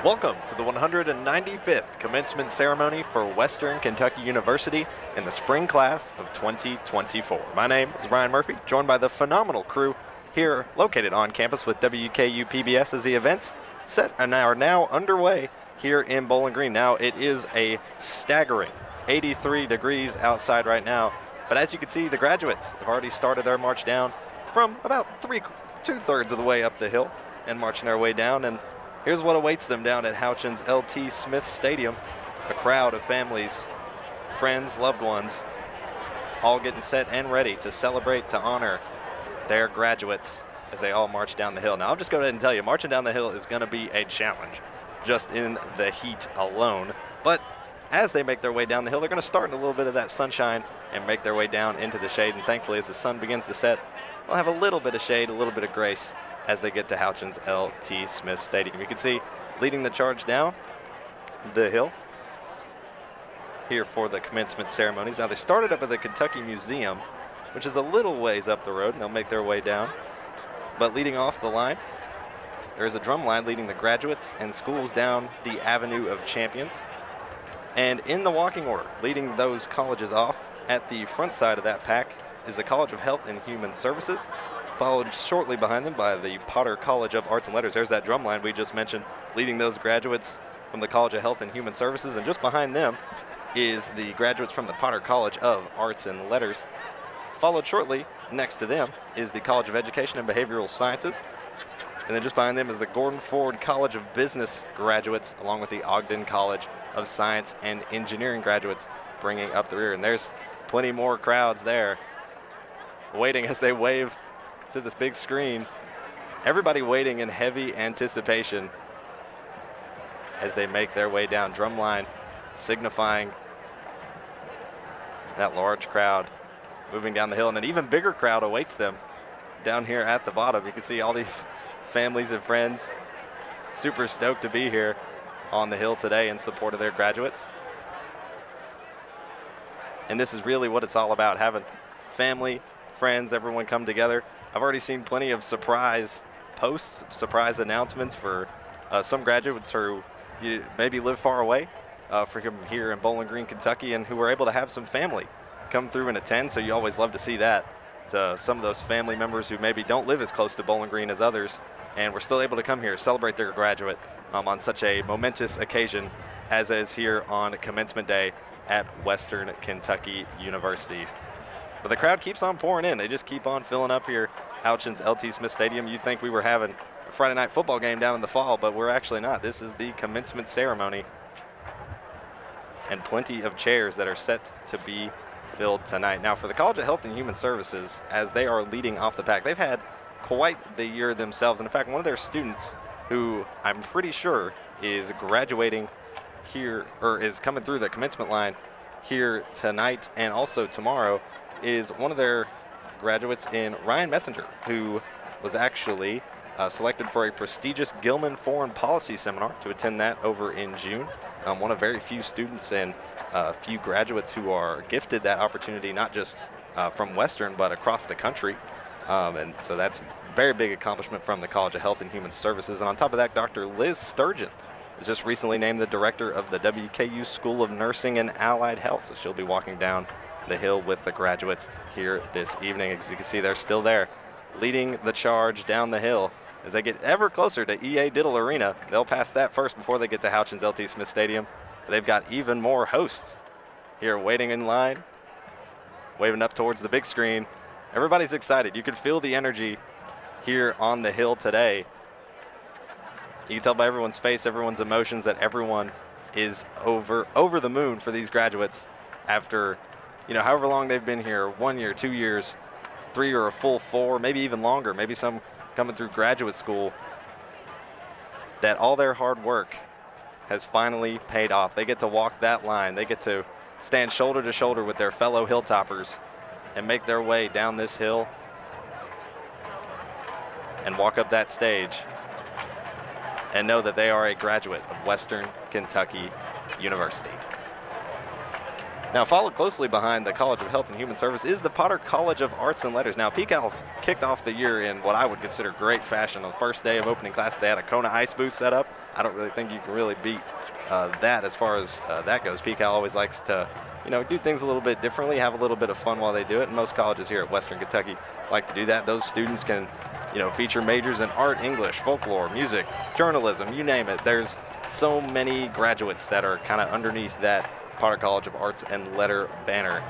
Welcome to the 195th commencement ceremony for Western Kentucky University in the spring class of 2024. My name is Ryan Murphy, joined by the phenomenal crew here located on campus with WKU PBS as the events set and are now underway here in Bowling Green. Now it is a staggering 83 degrees outside right now, but as you can see, the graduates have already started their march down from about two-thirds of the way up the hill and marching their way down. And here's what awaits them down at Houchins L.T. Smith Stadium. A crowd of families, friends, loved ones, all getting set and ready to celebrate, to honor their graduates as they all march down the hill. Now, I'll just go ahead and tell you, marching down the hill is going to be a challenge just in the heat alone. But as they make their way down the hill, they're going to start in a little bit of that sunshine and make their way down into the shade. And thankfully, as the sun begins to set, they'll have a little bit of shade, a little bit of grace as they get to Houchins L.T. Smith Stadium. You can see leading the charge down the hill here for the commencement ceremonies. Now, they started up at the Kentucky Museum, which is a little ways up the road, and they'll make their way down. But leading off the line, there is a drum line leading the graduates and schools down the Avenue of Champions. And in the walking order, leading those colleges off at the front side of that pack is the College of Health and Human Services, followed shortly behind them by the Potter College of Arts and Letters. There's that drum line we just mentioned, leading those graduates from the College of Health and Human Services. And just behind them is the graduates from the Potter College of Arts and Letters. Followed shortly next to them is the College of Education and Behavioral Sciences. And then just behind them is the Gordon Ford College of Business graduates, along with the Ogden College of Science and Engineering graduates bringing up the rear. And there's plenty more crowds there waiting as they wave to this big screen. Everybody waiting in heavy anticipation as they make their way down. Drumline signifying that large crowd moving down the hill, and an even bigger crowd awaits them down here at the bottom. You can see all these families and friends super stoked to be here on the hill today in support of their graduates. And this is really what it's all about, having family, friends, everyone come together. I've already seen plenty of surprise posts, surprise announcements for some graduates who maybe live far away from here in Bowling Green, Kentucky, and who were able to have some family come through and attend. So you always love to see that. To some of those family members who maybe don't live as close to Bowling Green as others, and were still able to come here, celebrate their graduate on such a momentous occasion as is here on Commencement Day at Western Kentucky University. But the crowd keeps on pouring in. They just keep on filling up here, Houchins L.T. Smith Stadium. You'd think we were having a Friday night football game down in the fall, but we're actually not. This is the commencement ceremony, and plenty of chairs that are set to be filled tonight. Now, for the College of Health and Human Services, as they are leading off the pack, they've had quite the year themselves. And in fact, one of their students, who I'm pretty sure is graduating here, or is coming through the commencement line here tonight and also tomorrow, is one of their graduates in Ryan Messenger, who was actually selected for a prestigious Gilman Foreign Policy Seminar to attend that over in June. One of very few students and few graduates who are gifted that opportunity, not just from Western, but across the country. And so that's a very big accomplishment from the College of Health and Human Services. And on top of that, Dr. Liz Sturgeon was just recently named the director of the WKU School of Nursing and Allied Health. So she'll be walking down the hill with the graduates here this evening. As you can see, they're still there leading the charge down the hill. As they get ever closer to EA Diddle Arena, they'll pass that first before they get to Houchins L.T. Smith Stadium. They've got even more hosts here waiting in line, waving up towards the big screen. Everybody's excited. You can feel the energy here on the hill today. You can tell by everyone's face, everyone's emotions, that everyone is over the moon for these graduates after, however long they've been here, 1 year, 2 years, 3 or a full 4, maybe even longer, maybe some coming through graduate school, that all their hard work has finally paid off. They get to walk that line. They get to stand shoulder to shoulder with their fellow hilltoppers and make their way down this hill and walk up that stage and know that they are a graduate of Western Kentucky University. Now, followed closely behind the College of Health and Human Service is the Potter College of Arts and Letters. Now, PCAL kicked off the year in what I would consider great fashion. On the first day of opening class, they had a Kona ice booth set up. I don't really think you can really beat that as far as that goes. PCAL always likes to, do things a little bit differently, have a little bit of fun while they do it. And most colleges here at Western Kentucky like to do that. Those students can, feature majors in art, English, folklore, music, journalism, you name it. There's so many graduates that are kind of underneath that Potter College of Arts and Letter banner.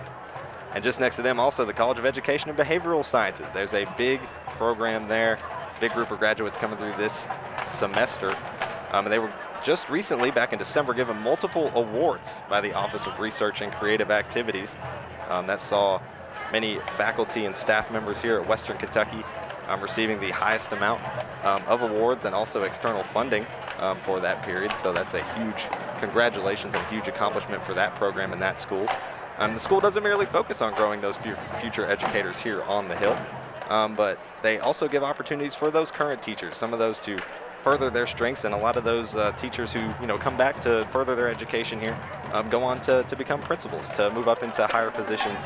And just next to them also the College of Education and Behavioral Sciences. There's a big program there, big group of graduates coming through this semester. And they were just recently, back in December, given multiple awards by the Office of Research and Creative Activities. That saw many faculty and staff members here at Western Kentucky receiving the highest amount of awards and also external funding for that period. So that's a huge congratulations and a huge accomplishment for that program and that school. The school doesn't merely focus on growing those future educators here on the Hill, but they also give opportunities for those current teachers, some of those to further their strengths, and a lot of those teachers who come back to further their education here go on to become principals, to move up into higher positions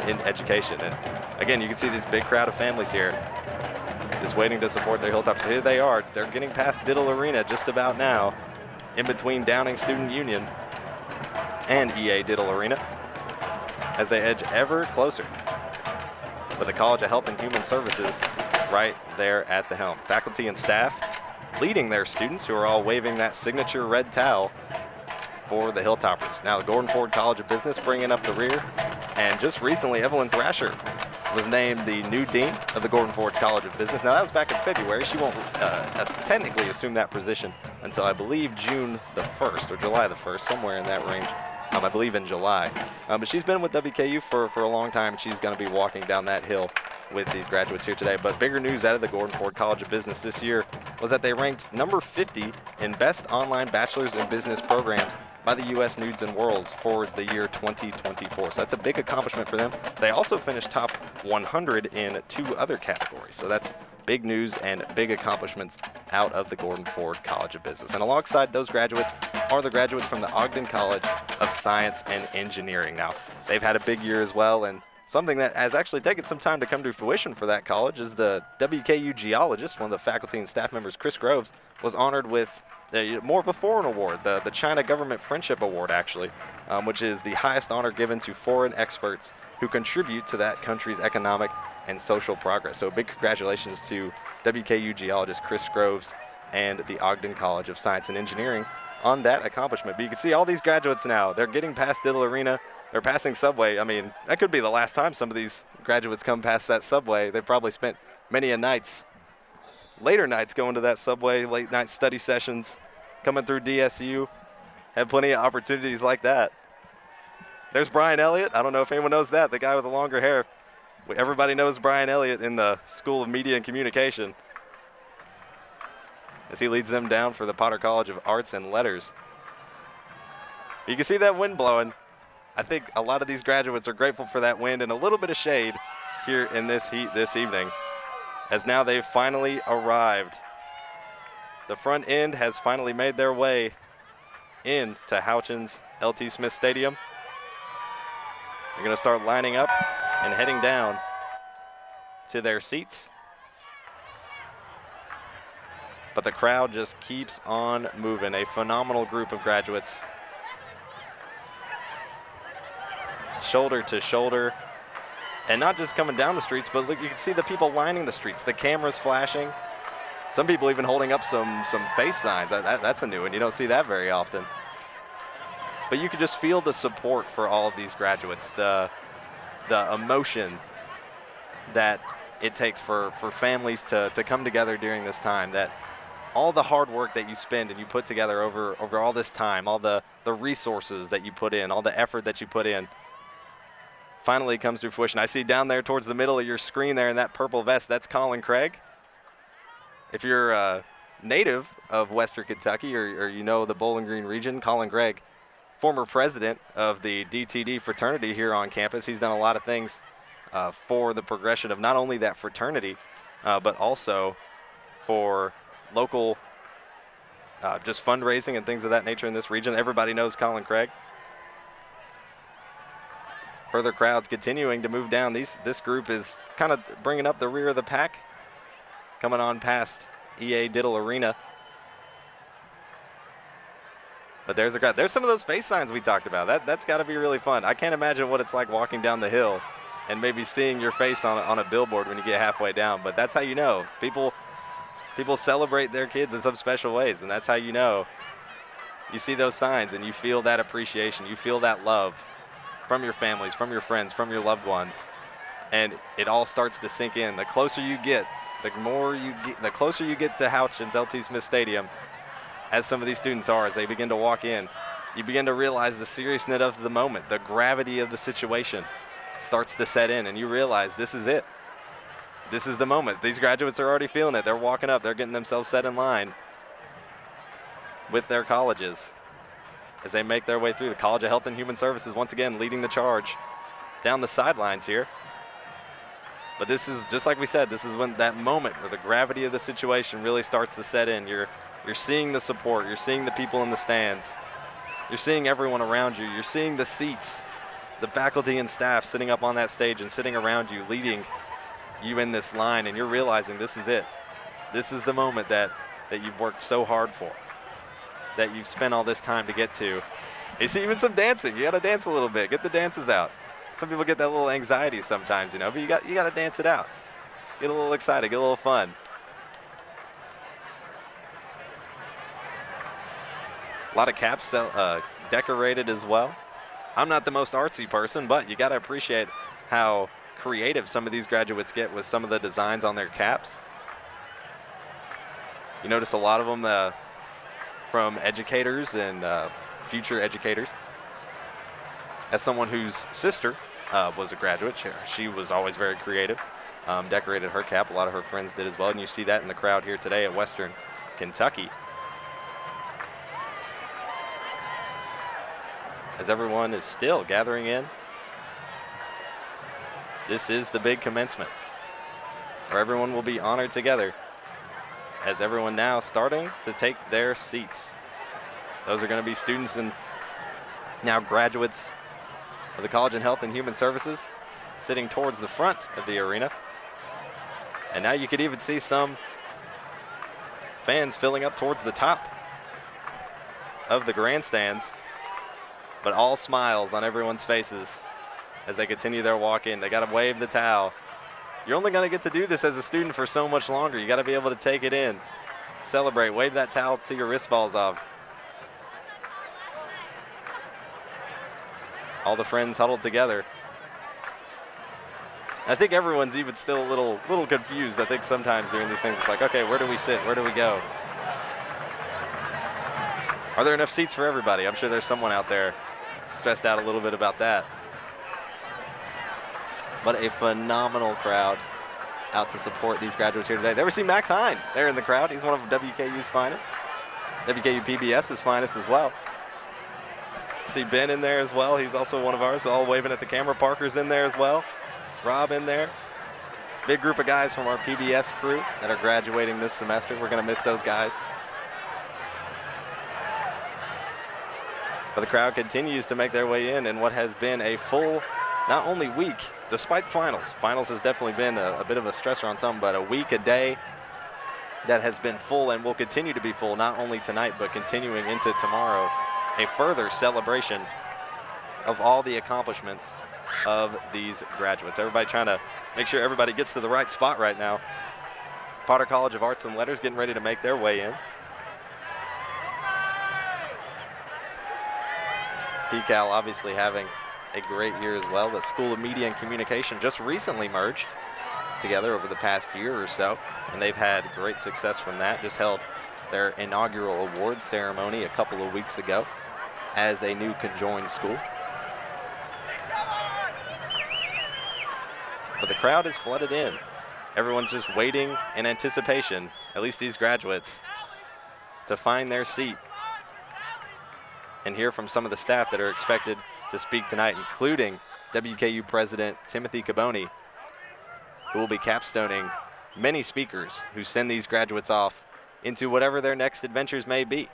in education. And again, you can see this big crowd of families here just waiting to support their Hilltops. Here they are. They're getting past Diddle Arena just about now, in between Downing Student Union and EA Diddle Arena, as they edge ever closer with the College of Health and Human Services right there at the helm. Faculty and staff leading their students, who are all waving that signature red towel for the Hilltoppers. Now the Gordon Ford College of Business bringing up the rear, and just recently Evelyn Thrasher was named the new dean of the Gordon Ford College of Business. Now that was back in February. She won't technically assume that position until I believe June the 1st or July the 1st, somewhere in that range. I believe in July. But she's been with WKU for a long time. She's going to be walking down that hill with these graduates here today. But bigger news out of the Gordon Ford College of Business this year was that they ranked number 50 in best online bachelor's in business programs by the U.S. News and Worlds for the year 2024. So that's a big accomplishment for them. They also finished top 100 in 2 other categories. So that's big news and big accomplishments out of the Gordon Ford College of Business. And alongside those graduates are the graduates from the Ogden College of Science and Engineering. Now, they've had a big year as well, and something that has actually taken some time to come to fruition for that college is the WKU geologist, one of the faculty and staff members, Chris Groves, was honored with more of a foreign award, the China Government Friendship Award, actually, which is the highest honor given to foreign experts who contribute to that country's economic and social progress. So big congratulations to WKU geologist Chris Groves and the Ogden College of Science and Engineering on that accomplishment. But you can see all these graduates now, they're getting past Diddle Arena, they're passing Subway. I mean, that could be the last time some of these graduates come past that Subway. They've probably spent many later nights going to that Subway, late night study sessions, coming through DSU, had plenty of opportunities like that. There's Brian Elliott. I don't know if anyone knows that, the guy with the longer hair. Everybody knows Brian Elliott in the School of Media and Communication, as he leads them down for the Potter College of Arts and Letters. You can see that wind blowing. I think a lot of these graduates are grateful for that wind and a little bit of shade here in this heat this evening, as now they've finally arrived. The front end has finally made their way into Houchins L.T. Smith Stadium. They're going to start lining up and heading down to their seats. But the crowd just keeps on moving. A phenomenal group of graduates, shoulder to shoulder, and not just coming down the streets, but look, you can see the people lining the streets, the cameras flashing, some people even holding up some face signs. That's a new one. You don't see that very often. But you could just feel the support for all of these graduates, the emotion that it takes for families to come together during this time, that all the hard work that you spend and you put together over all this time, all the resources that you put in, all the effort that you put in, finally comes to fruition. I see down there towards the middle of your screen there in that purple vest, that's Colin Craig. If you're a native of Western Kentucky or you know the Bowling Green region, Colin Craig, former president of the DTD fraternity here on campus. He's done a lot of things for the progression of not only that fraternity, but also for local just fundraising and things of that nature in this region. Everybody knows Colin Craig. Further crowds continuing to move down. This group is kind of bringing up the rear of the pack, coming on past EA Diddle Arena. But there's some of those face signs we talked about. That's got to be really fun. I can't imagine what it's like walking down the hill and maybe seeing your face on a billboard when you get halfway down. But that's how you know. It's people celebrate their kids in some special ways, and that's how you know. You see those signs and you feel that appreciation. You feel that love from your families, from your friends, from your loved ones. And it all starts to sink in. The closer you get, the closer you get to Houchins LT Smith Stadium, as some of these students are, as they begin to walk in, you begin to realize the seriousness of the moment, the gravity of the situation starts to set in, and you realize this is it. This is the moment. These graduates are already feeling it. They're walking up. They're getting themselves set in line with their colleges as they make their way through. The College of Health and Human Services once again leading the charge down the sidelines here. But this is, just like we said, this is when that moment where the gravity of the situation really starts to set in. You're seeing the support. You're seeing the people in the stands. You're seeing everyone around you. You're seeing the seats, the faculty and staff sitting up on that stage and sitting around you, leading you in this line, and you're realizing this is it. This is the moment that you've worked so hard for, that you've spent all this time to get to. You see even some dancing. You got to dance a little bit. Get the dances out. Some people get that little anxiety sometimes, but you got to dance it out. Get a little excited. Get a little fun. A lot of caps decorated as well. I'm not the most artsy person, but you got to appreciate how creative some of these graduates get with some of the designs on their caps. You notice a lot of them from educators and future educators. As someone whose sister was a graduate, she was always very creative, decorated her cap. A lot of her friends did as well, and you see that in the crowd here today at Western Kentucky. As everyone is still gathering in. This is the big commencement, where everyone will be honored together, as everyone now starting to take their seats. Those are going to be students and now graduates of the College of Health and Human Services sitting towards the front of the arena. And now you could even see some fans filling up towards the top of the grandstands, but all smiles on everyone's faces as they continue their walk in. They got to wave the towel. You're only going to get to do this as a student for so much longer. You got to be able to take it in, celebrate, wave that towel till your wrist falls off. All the friends huddled together. I think everyone's even still a little confused. I think sometimes during these things it's like, okay, where do we sit? Where do we go? Are there enough seats for everybody? I'm sure there's someone out there stressed out a little bit about that. But a phenomenal crowd out to support these graduates here today. There we see Max Hine there in the crowd. He's one of WKU's finest. WKU PBS's finest as well. See Ben in there as well. He's also one of ours, all waving at the camera. Parker's in there as well. Rob in there. Big group of guys from our PBS crew that are graduating this semester. We're going to miss those guys. But the crowd continues to make their way in what has been a full, not only week, despite finals. Finals has definitely been a bit of a stressor on some, but a week, a day that has been full and will continue to be full, not only tonight, but continuing into tomorrow. A further celebration of all the accomplishments of these graduates. Everybody trying to make sure everybody gets to the right spot right now. Potter College of Arts and Letters getting ready to make their way in. PCAL obviously having a great year as well. The School of Media and Communication just recently merged together over the past year or so, and they've had great success from that. Just held their inaugural awards ceremony a couple of weeks ago as a new conjoined school. But the crowd is flooded in. Everyone's just waiting in anticipation, at least these graduates, to find their seat and hear from some of the staff that are expected to speak tonight, including WKU President Timothy Caboni, who will be capstoning many speakers who send these graduates off into whatever their next adventures may be.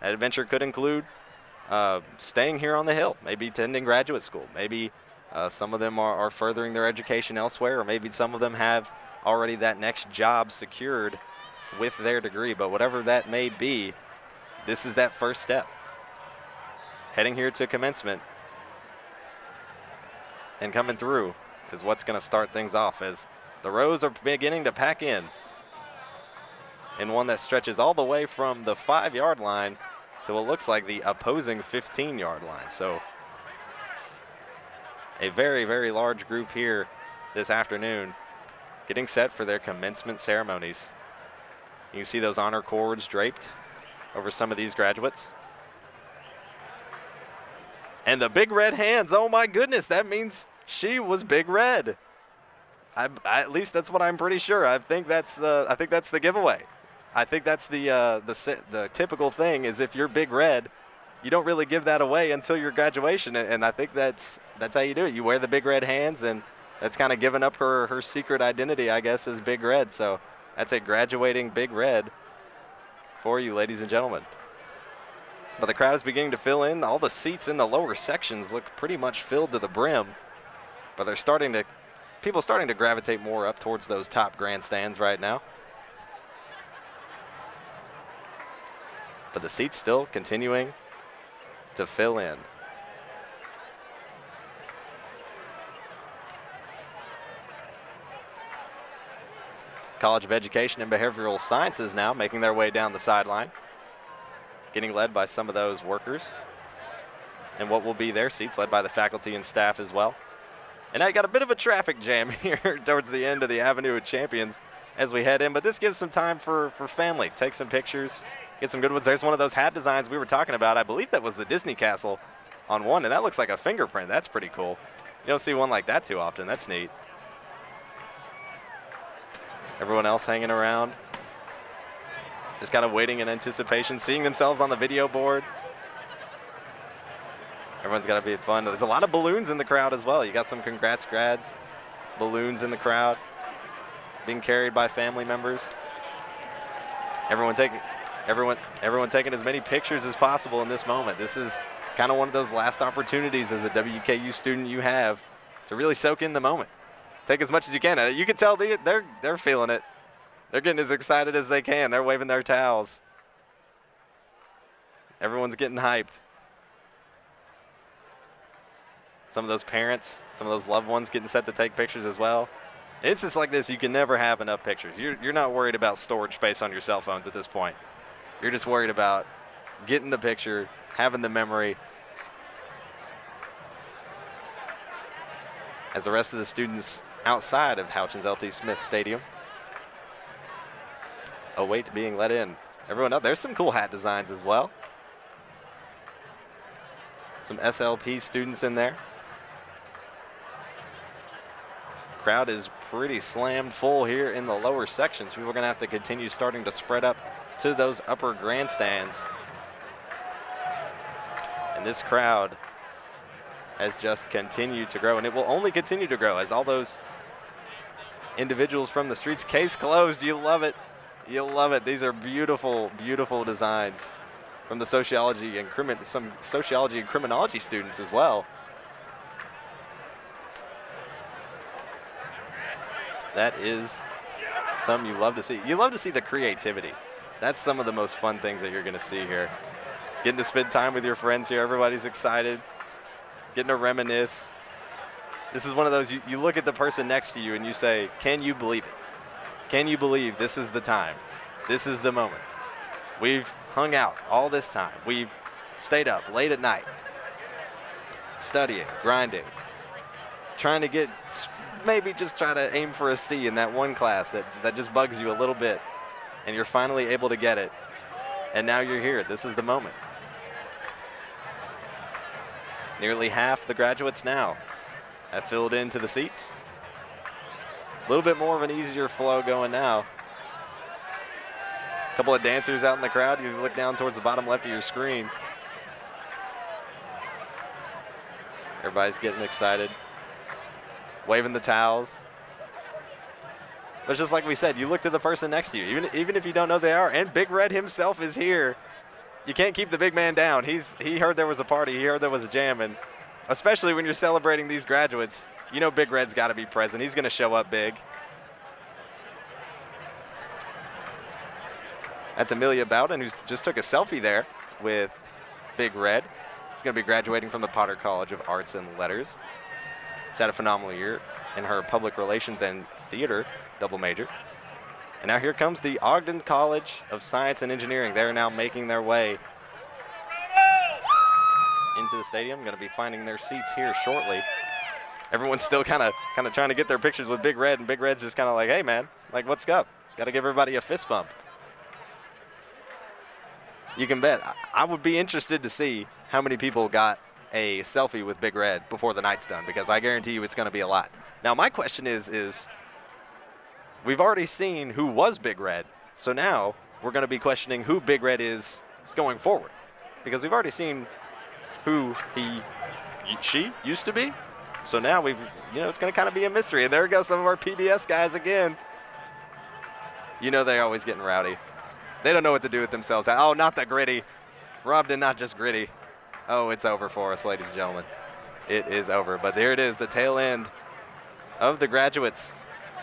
That adventure could include staying here on the Hill, maybe attending graduate school. Maybe some of them are furthering their education elsewhere, or maybe some of them have already that next job secured with their degree. But whatever that may be, this is that first step. heading here to commencement. And coming through is what's going to start things off as the rows are beginning to pack in one that stretches all the way from the 5-yard line to what looks like the opposing 15-yard line. So a very, very large group here this afternoon getting set for their commencement ceremonies. You can see those honor cords draped over some of these graduates. And the big red hands, oh my goodness, that means she was Big Red. At least that's what I'm pretty sure. I think that's the giveaway. I think that's the typical thing is if you're Big Red, you don't really give that away until your graduation, and I think that's how you do it. You wear the big red hands, and that's kind of giving up her secret identity, I guess, as Big Red. So that's a graduating Big Red for you, ladies and gentlemen. But the crowd is beginning to fill in. All the seats in the lower sections look pretty much filled to the brim, but people starting to gravitate more up towards those top grandstands right now. But the seats still continuing to fill in. College of Education and Behavioral Sciences now making their way down the sideline, getting led by some of those workers and what will be their seats, led by the faculty and staff as well. And I got a bit of a traffic jam here towards the end of the Avenue of Champions as we head in, but this gives some time for family. Take some pictures, get some good ones. There's one of those hat designs we were talking about. I believe that was the Disney Castle on one, and that looks like a fingerprint. That's pretty cool. You don't see one like that too often. That's neat. Everyone else hanging around, just kind of waiting in anticipation, seeing themselves on the video board. Everyone's got to be fun. There's a lot of balloons in the crowd as well. You got some congrats grads balloons in the crowd being carried by family members. Everyone taking as many pictures as possible in this moment. This is kind of one of those last opportunities as a WKU student you have to really soak in the moment. Take as much as you can. You can tell they're feeling it. They're getting as excited as they can. They're waving their towels. Everyone's getting hyped. Some of those parents, some of those loved ones getting set to take pictures as well. It's just like this, you can never have enough pictures. You're not worried about storage space on your cell phones at this point. You're just worried about getting the picture, having the memory. As the rest of the students outside of Houchins L.T. Smith Stadium await being let in. Everyone up, there's some cool hat designs as well. Some SLP students in there. Crowd is pretty slammed full here in the lower sections. We're going to have to continue starting to spread up to those upper grandstands. And this crowd has just continued to grow, and it will only continue to grow as all those individuals from the streets. Case closed. You love it. You'll love it. These are beautiful, beautiful designs from the sociology and some sociology and criminology students as well. That is something you love to see. You love to see the creativity. That's some of the most fun things that you're going to see here. Getting to spend time with your friends here. Everybody's excited. Getting to reminisce. This is one of those, you look at the person next to you and you say, can you believe it? Can you believe this is the time? This is the moment. We've hung out all this time. We've stayed up late at night, studying, grinding, trying to get, maybe just try to aim for a C in that one class that just bugs you a little bit, and you're finally able to get it, and now you're here. This is the moment. Nearly half the graduates now have filled into the seats. A little bit more of an easier flow going now. A couple of dancers out in the crowd. You look down towards the bottom left of your screen. Everybody's getting excited, waving the towels. But just like we said, you look to the person next to you, even if you don't know who they are, and Big Red himself is here. You can't keep the big man down. He heard there was a party. He heard there was a jam, and especially when you're celebrating these graduates, you know Big Red's got to be present. He's going to show up big. That's Amelia Bowden, who just took a selfie there with Big Red. She's going to be graduating from the Potter College of Arts and Letters. She's had a phenomenal year in her public relations and theater double major. And now here comes the Ogden College of Science and Engineering. They're now making their way into the stadium. Going to be finding their seats here shortly. Everyone's still kind of trying to get their pictures with Big Red, and Big Red's just kind of like, hey, man, like, what's up? Got to give everybody a fist bump. You can bet. I would be interested to see how many people got a selfie with Big Red before the night's done, because I guarantee you it's going to be a lot. Now, my question is we've already seen who was Big Red, so now we're going to be questioning who Big Red is going forward, because we've already seen who she used to be. So now it's going to kind of be a mystery. And there go some of our PBS guys again. They're always getting rowdy. They don't know what to do with themselves. Oh, not the gritty. Rob did not just gritty. Oh, it's over for us, ladies and gentlemen. It is over. But there it is, the tail end of the graduates,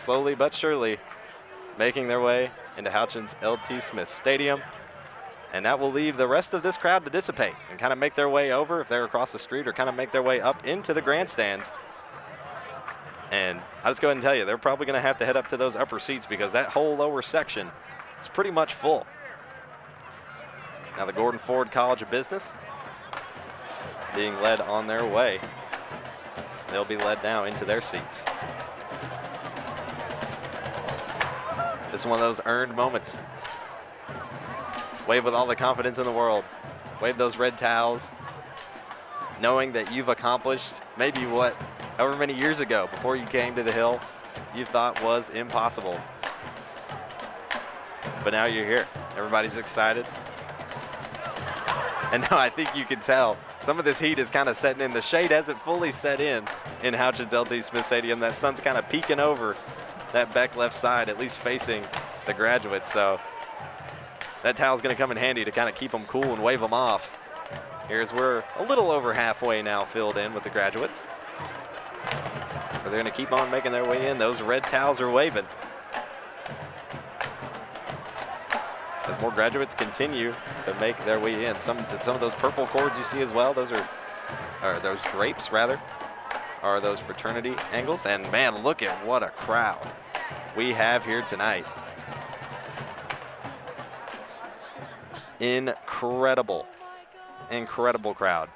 slowly but surely making their way into Houchins L.T. Smith Stadium. And that will leave the rest of this crowd to dissipate and kind of make their way over if they're across the street, or kind of make their way up into the grandstands. And I'll just go ahead and tell you, they're probably going to have to head up to those upper seats, because that whole lower section is pretty much full. Now the Gordon Ford College of Business being led on their way. They'll be led now into their seats. This is one of those earned moments. Wave with all the confidence in the world. Wave those red towels, knowing that you've accomplished maybe what, however many years ago, before you came to the Hill, you thought was impossible. But now you're here. Everybody's excited. And now I think you can tell some of this heat is kind of setting in. The shade hasn't fully set in Houchins L.T. Smith Stadium. That sun's kind of peeking over that back left side, at least facing the graduates. So that towel's going to come in handy to kind of keep them cool and wave them off. Here's we're a little over halfway now filled in with the graduates. But they're going to keep on making their way in. Those red towels are waving. As more graduates continue to make their way in. Some of those purple cords you see as well, those are those drapes rather, are those fraternity angles. And man, look at what a crowd we have here tonight. Incredible crowd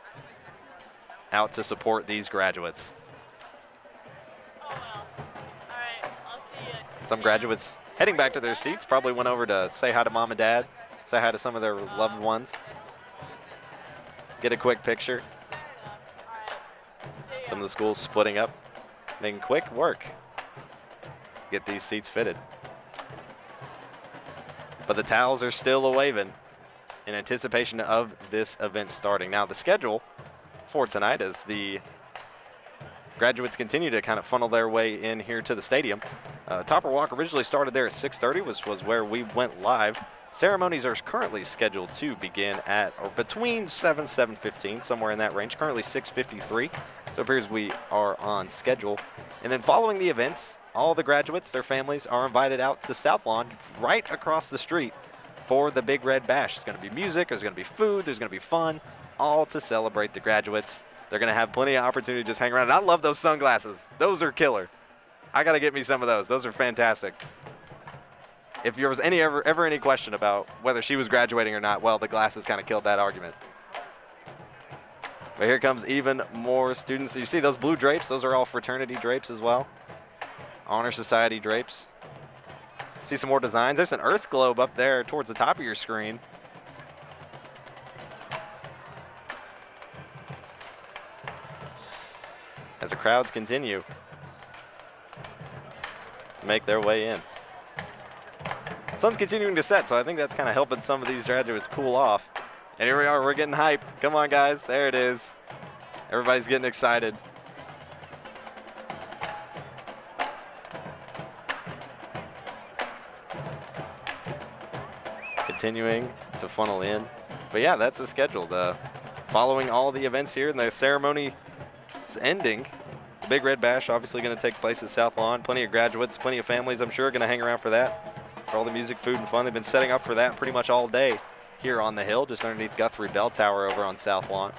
out to support these graduates. Some graduates heading back to their seats probably went over to say hi to mom and dad, say hi to some of their loved ones, get a quick picture. Some of the schools splitting up, making quick work, get these seats fitted. But the towels are still a-waving in anticipation of this event starting. Now the schedule for tonight, as the graduates continue to kind of funnel their way in here to the stadium. Topper Walk originally started there at 6:30, which was where we went live. Ceremonies are currently scheduled to begin at or between 7:15, somewhere in that range. Currently 6:53, so it appears we are on schedule. And then following the events, all the graduates, their families, are invited out to South Lawn, right across the street, for the Big Red Bash. There's going to be music, there's going to be food, there's going to be fun, all to celebrate the graduates. They're going to have plenty of opportunity to just hang around. And I love those sunglasses. Those are killer. I got to get me some of those. Those are fantastic. If there was ever any question about whether she was graduating or not, well, the glasses kind of killed that argument. But here comes even more students. You see those blue drapes? Those are all fraternity drapes as well. Honor Society drapes. See some more designs. There's an earth globe up there towards the top of your screen. As the crowds continue to make their way in. The sun's continuing to set, so I think that's kind of helping some of these graduates cool off. And here we are, we're getting hyped. Come on, guys, there it is. Everybody's getting excited. Continuing to funnel in. But yeah, that's the schedule. Following all the events here, and the ceremony is ending. The Big Red Bash obviously going to take place at South Lawn. Plenty of graduates, plenty of families, I'm sure, going to hang around for that. For all the music, food, and fun. They've been setting up for that pretty much all day here on the Hill, just underneath Guthrie Bell Tower over on South Lawn.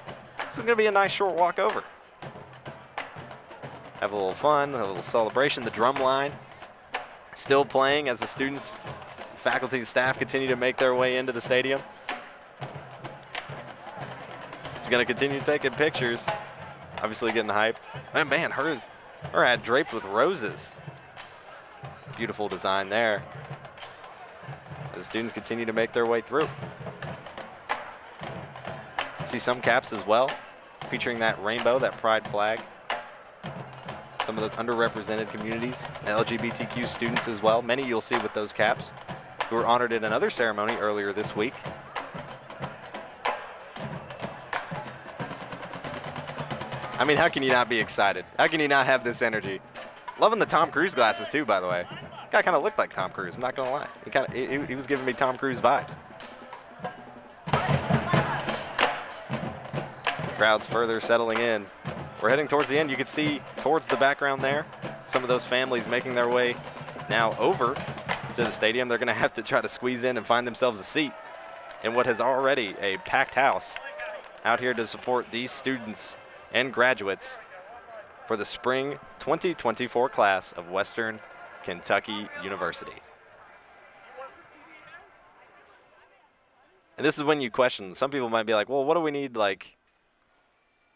This is going to be a nice short walk over. Have a little fun, a little celebration. The drum line still playing as the students, faculty, and staff continue to make their way into the stadium. It's going to continue taking pictures, obviously getting hyped. And man, her hat draped with roses. Beautiful design there. As the students continue to make their way through. See some caps as well, featuring that rainbow, that pride flag. Some of those underrepresented communities, LGBTQ students as well. Many you'll see with those caps who were honored in another ceremony earlier this week. I mean, how can you not be excited? How can you not have this energy? Loving the Tom Cruise glasses too, by the way. Guy kind of looked like Tom Cruise, I'm not gonna lie. He was giving me Tom Cruise vibes. Crowds further settling in. We're heading towards the end. You can see towards the background there, some of those families making their way now over to the stadium. They're going to have to try to squeeze in and find themselves a seat in what is already a packed house out here to support these students and graduates for the spring 2024 class of Western Kentucky University. And this is when you question. Some people might be like, well, what do we need,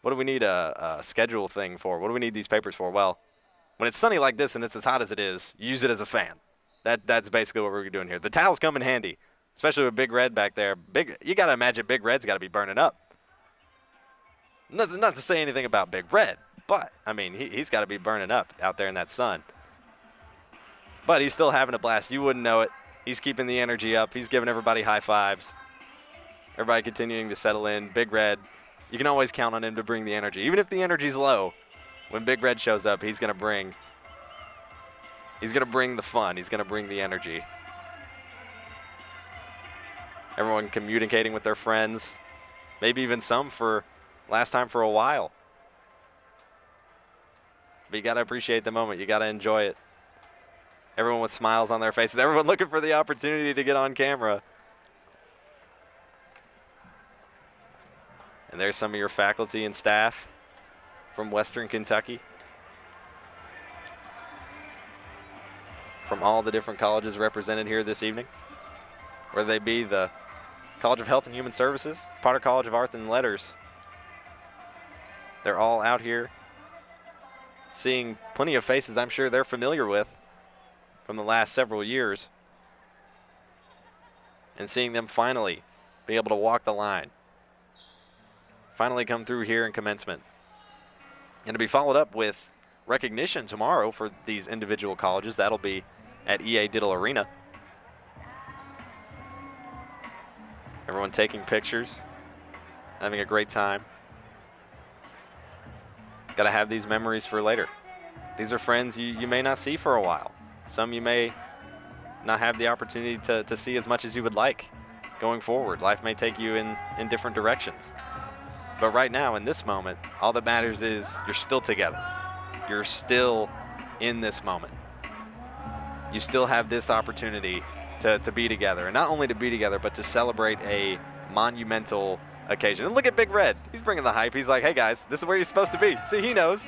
what do we need a schedule thing for? What do we need these papers for? Well, when it's sunny like this and it's as hot as it is, use it as a fan. That's basically what we're doing here. The towels come in handy, especially with Big Red back there. You got to imagine Big Red's got to be burning up. Not to say anything about Big Red, but, I mean, he's got to be burning up out there in that sun. But he's still having a blast. You wouldn't know it. He's keeping the energy up. He's giving everybody high fives. Everybody continuing to settle in. Big Red, you can always count on him to bring the energy. Even if the energy's low, when Big Red shows up, he's going to bring the fun. He's going to bring the energy. Everyone communicating with their friends, maybe even some for last time for a while. But you got to appreciate the moment. You got to enjoy it. Everyone with smiles on their faces. Everyone looking for the opportunity to get on camera. And there's some of your faculty and staff from Western Kentucky. From all the different colleges represented here this evening. Whether they be the College of Health and Human Services, Potter College of Arts and Letters. They're all out here seeing plenty of faces I'm sure they're familiar with from the last several years. And seeing them finally be able to walk the line. Finally come through here in commencement. And to be followed up with recognition tomorrow for these individual colleges. That'll be at EA Diddle Arena. Everyone taking pictures, having a great time. Got to have these memories for later. These are friends you may not see for a while. Some you may not have the opportunity to see as much as you would like going forward. Life may take you in different directions. But right now, in this moment, all that matters is you're still together. You're still in this moment. You still have this opportunity to be together. And not only to be together, but to celebrate a monumental occasion. And look at Big Red. He's bringing the hype. He's like, hey, guys, this is where you're supposed to be. See, he knows.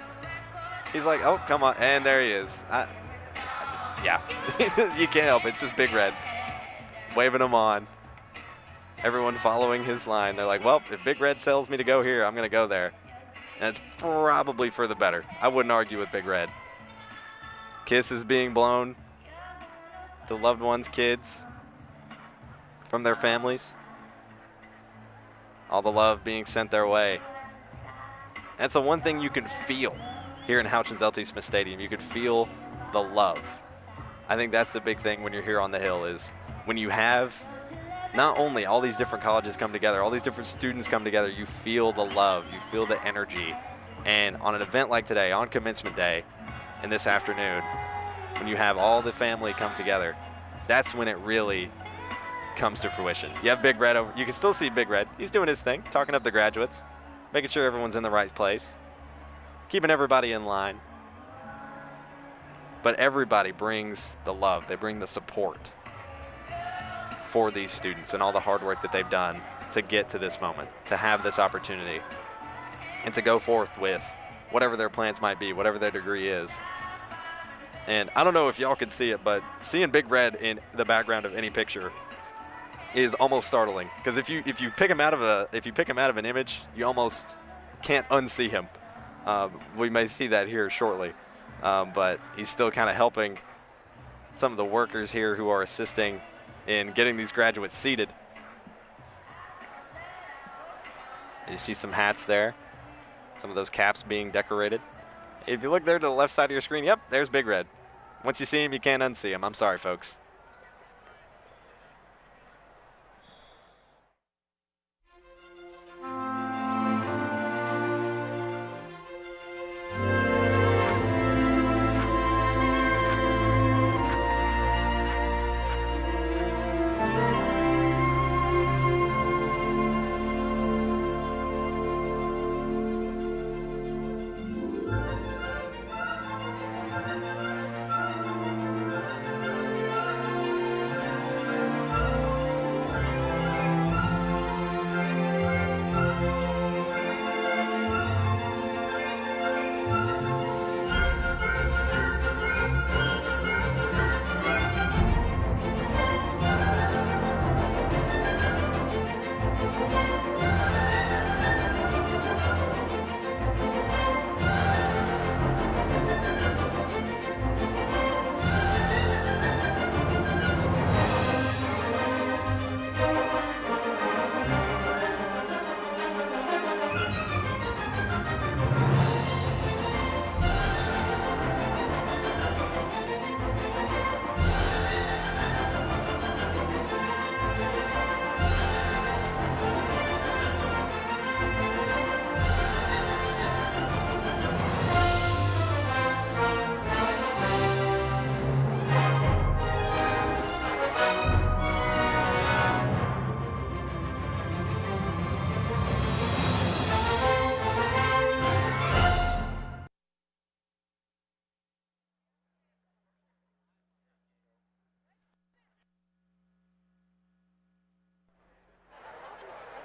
He's like, oh, come on. And there he is. Yeah, you can't help it. It's just Big Red waving them on. Everyone following his line. They're like, well, if Big Red tells me to go here, I'm going to go there. And it's probably for the better. I wouldn't argue with Big Red. Kisses being blown to loved ones, kids from their families. All the love being sent their way. That's the one thing you can feel here in Houchins L.T. Smith Stadium. You can feel the love. I think that's the big thing when you're here on the Hill is when you have not only all these different colleges come together, all these different students come together, you feel the love, you feel the energy. And on an event like today, on Commencement Day, and this afternoon, when you have all the family come together, that's when it really comes to fruition. You have Big Red over, you can still see Big Red. He's doing his thing, talking up the graduates, making sure everyone's in the right place, keeping everybody in line. But everybody brings the love, they bring the support for these students and all the hard work that they've done to get to this moment, to have this opportunity. and to go forth with whatever their plans might be, whatever their degree is. And I don't know if y'all could see it, but seeing Big Red in the background of any picture is almost startling, because if you pick him out of an image, you almost can't unsee him. We may see that here shortly, but he's still kind of helping some of the workers here who are assisting in getting these graduates seated. You see some hats there, some of those caps being decorated. If you look there to the left side of your screen, yep, there's Big Red. Once you see him, you can't unsee him. I'm sorry, folks.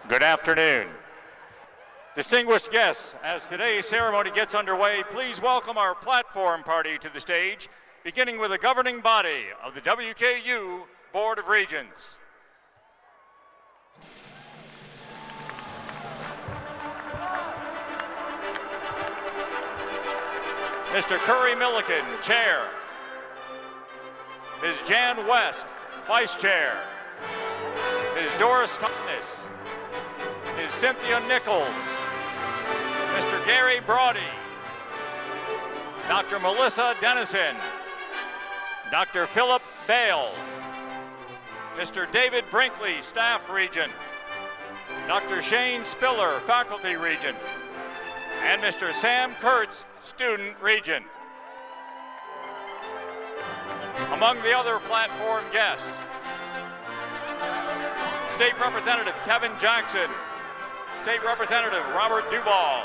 Good afternoon. Distinguished guests, as today's ceremony gets underway, please welcome our platform party to the stage, beginning with the governing body of the WKU Board of Regents. Mr. Curry Milliken, Chair. Ms. Jan West, Vice Chair. Ms. Doris Thomas. Ms. Cynthia Nichols. Mr. Gary Brody. Dr. Melissa Dennison. Dr. Philip Bale. Mr. David Brinkley, Staff Regent. Dr. Shane Spiller, Faculty Regent. And Mr. Sam Kurtz, Student Regent. Among the other platform guests, State Representative Kevin Jackson, State Representative Robert Duvall,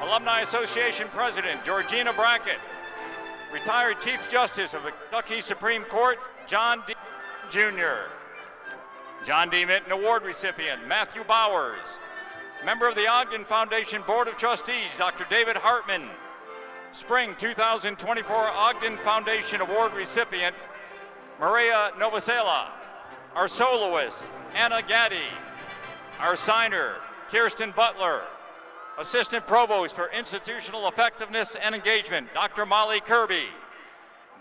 Alumni Association President Georgina Brackett, retired Chief Justice of the Kentucky Supreme Court, John D. Jr., John D. Minton Award recipient Matthew Bowers, member of the Ogden Foundation Board of Trustees, Dr. David Hartman, Spring 2024 Ogden Foundation Award recipient Maria Novosela, our soloist Anna Gaddy, our signer Kirsten Butler, Assistant Provost for Institutional Effectiveness and Engagement, Dr. Molly Kirby,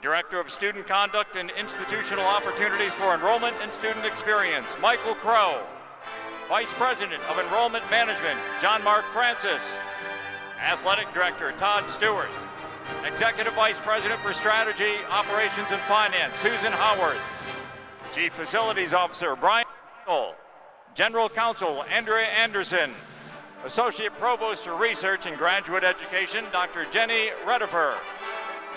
Director of Student Conduct and Institutional Opportunities for Enrollment and Student Experience, Michael Crow, Vice President of Enrollment Management, John Mark Francis, Athletic Director, Todd Stewart, Executive Vice President for Strategy, Operations, and Finance, Susan Howard, Chief Facilities Officer, Brian Cole, General Counsel, Andrea Anderson, Associate Provost for Research and Graduate Education, Dr. Jenny Redifer,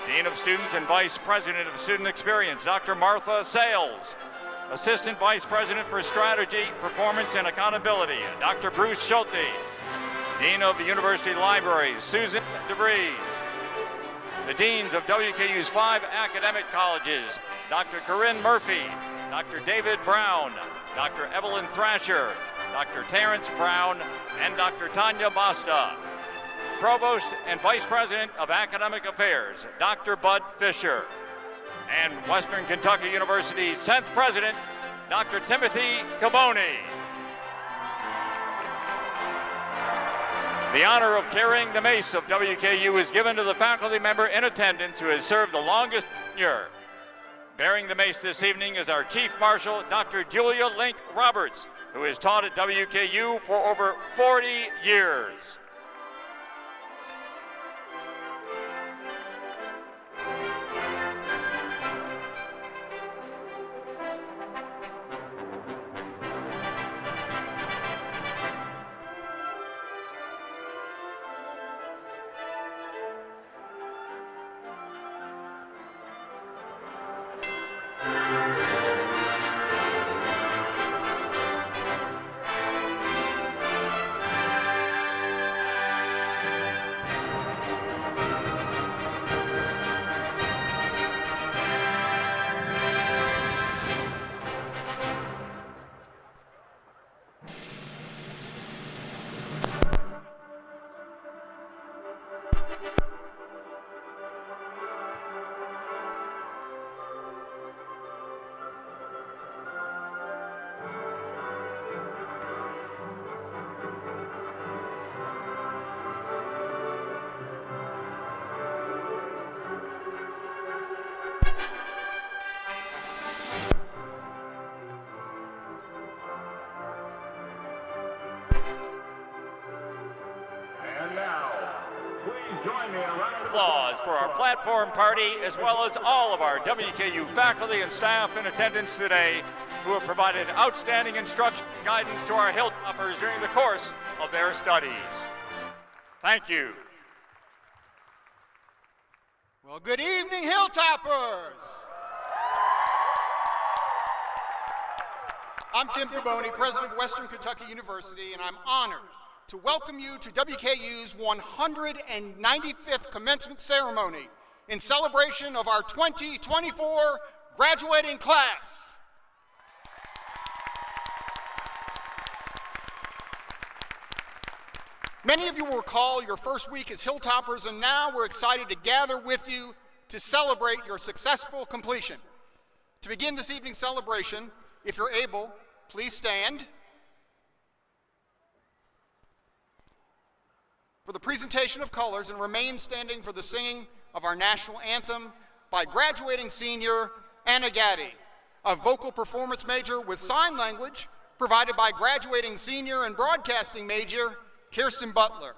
Dean of Students and Vice President of Student Experience, Dr. Martha Sales, Assistant Vice President for Strategy, Performance, and Accountability, Dr. Bruce Schulte, Dean of the University Libraries, Susan DeVries, the Deans of WKU's 5 academic colleges, Dr. Corinne Murphy, Dr. David Brown, Dr. Evelyn Thrasher, Dr. Terrence Brown, and Dr. Tanya Basta. Provost and Vice President of Academic Affairs, Dr. Bud Fisher. And Western Kentucky University's 10th President, Dr. Timothy Caboni. The honor of carrying the mace of WKU is given to the faculty member in attendance who has served the longest tenure. Bearing the mace this evening is our Chief Marshal, Dr. Julia Link Roberts, who has taught at WKU for over 40 years. Applause for our platform party, as well as all of our WKU faculty and staff in attendance today who have provided outstanding instruction and guidance to our Hilltoppers during the course of their studies. Thank you. Well, good evening, Hilltoppers. I'm Tim Caboni, President of Western Kentucky University, and I'm honored to welcome you to WKU's 195th commencement ceremony in celebration of our 2024 graduating class. Many of you will recall your first week as Hilltoppers, and now we're excited to gather with you to celebrate your successful completion. To begin this evening's celebration, if you're able, please stand for the presentation of colors and remain standing for the singing of our national anthem by graduating senior Anna Gaddy, a vocal performance major with sign language provided by graduating senior and broadcasting major Kirsten Butler.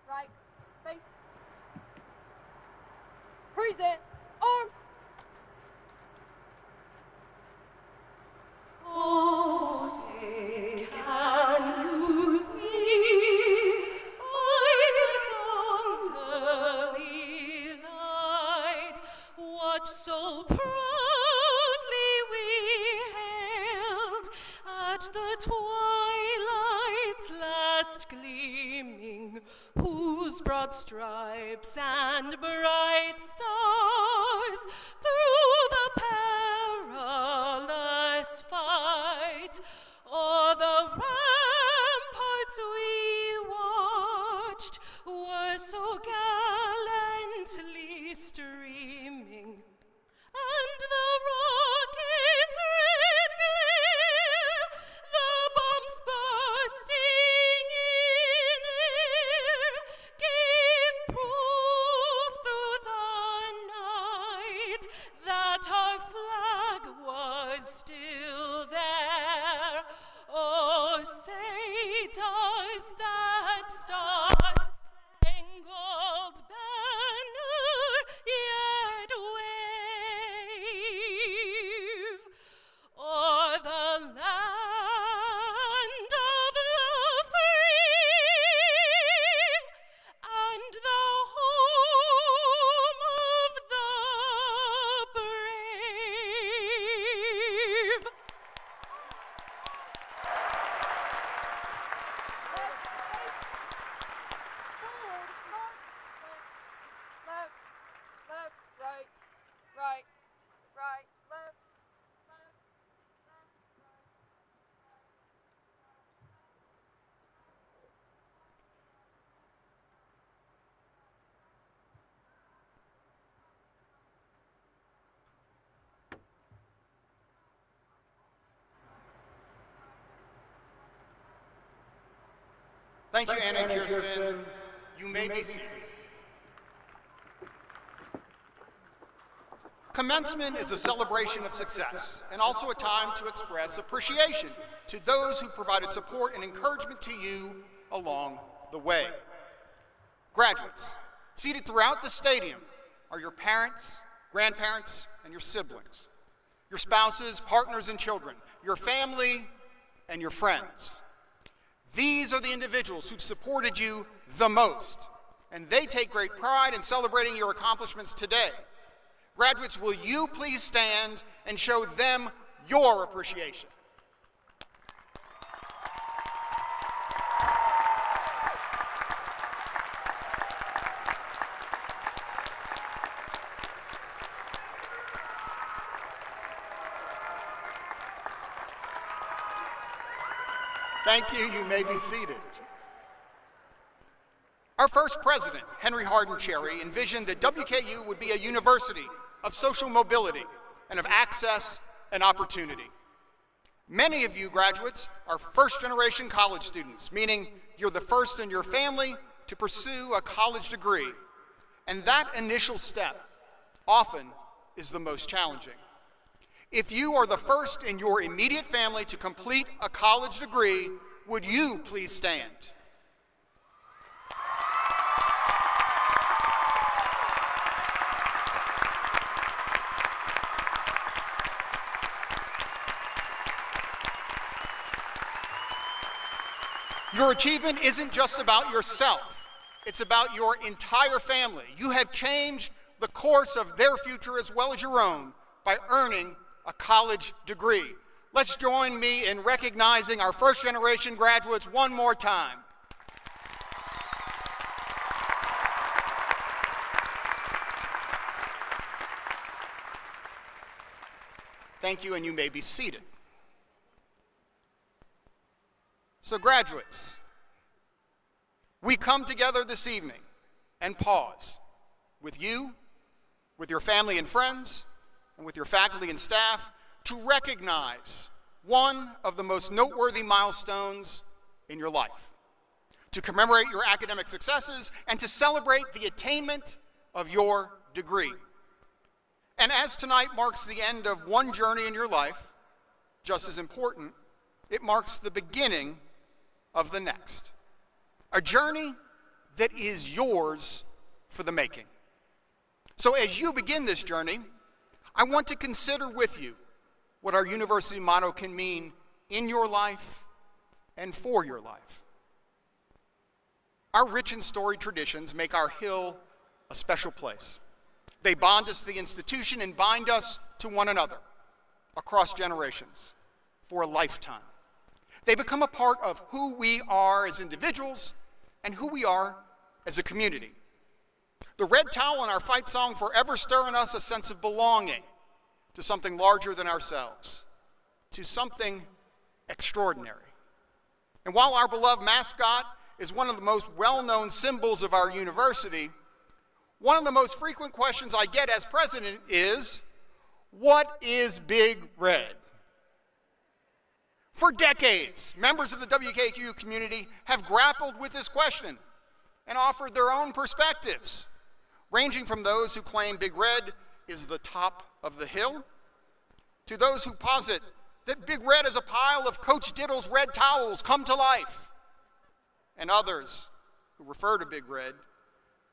Right, face, present, arms. Oh, say, can you see by the dawn's early light what so proudly we hailed at the twilight's last gleaming, whose broad stripes and bright stars through the perilous fight o'er the ramparts we watched were so gallantly streaming, and the rockets' red glare, the bombs bursting in air, gave proof through the Thank you, Anna and Kirsten. You may be seated. Commencement is a celebration of success and also a time to express appreciation to those who provided support and encouragement to you along the way. Graduates, seated throughout the stadium are your parents, grandparents, and your siblings, your spouses, partners, and children, your family, and your friends. These are the individuals who've supported you the most, and they take great pride in celebrating your accomplishments today. Graduates, will you please stand and show them your appreciation? Thank you. You may be seated. Our first president, Henry Hardin Cherry, envisioned that WKU would be a university of social mobility and of access and opportunity. Many of you graduates are first-generation college students, meaning you're the first in your family to pursue a college degree, and that initial step often is the most challenging. If you are the first in your immediate family to complete a college degree, would you please stand? Your achievement isn't just about yourself, it's about your entire family. You have changed the course of their future as well as your own by earning a college degree. Let's join me in recognizing our first-generation graduates one more time. Thank you, and you may be seated. So graduates, we come together this evening and pause with you, with your family and friends, and with your faculty and staff to recognize one of the most noteworthy milestones in your life, to commemorate your academic successes, and to celebrate the attainment of your degree. And as tonight marks the end of one journey in your life, just as important, it marks the beginning of the next. A journey that is yours for the making. So as you begin this journey, I want to consider with you what our university motto can mean in your life and for your life. Our rich and storied traditions make our Hill a special place. They bond us to the institution and bind us to one another across generations for a lifetime. They become a part of who we are as individuals and who we are as a community. The red towel in our fight song forever stir in us a sense of belonging to something larger than ourselves, to something extraordinary. And while our beloved mascot is one of the most well-known symbols of our university, one of the most frequent questions I get as president is, what is Big Red? For decades, members of the WKU community have grappled with this question and offered their own perspectives, ranging from those who claim Big Red is the top of the hill, to those who posit that Big Red is a pile of Coach Diddle's red towels come to life, and others who refer to Big Red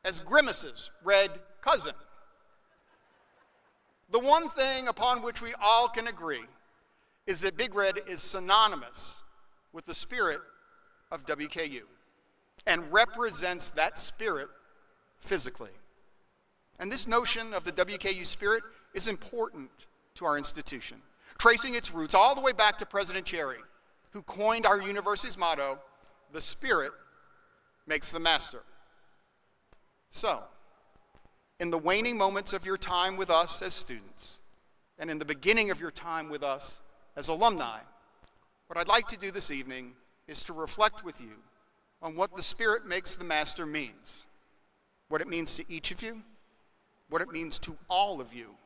as Grimace's red cousin. The one thing upon which we all can agree is that Big Red is synonymous with the spirit of WKU and represents that spirit physically. And this notion of the WKU spirit is important to our institution, tracing its roots all the way back to President Cherry, who coined our university's motto, "The spirit makes the master." So, in the waning moments of your time with us as students, and in the beginning of your time with us as alumni, what I'd like to do this evening is to reflect with you on what the spirit makes the master means, what it means to each of you, what it means to all of you.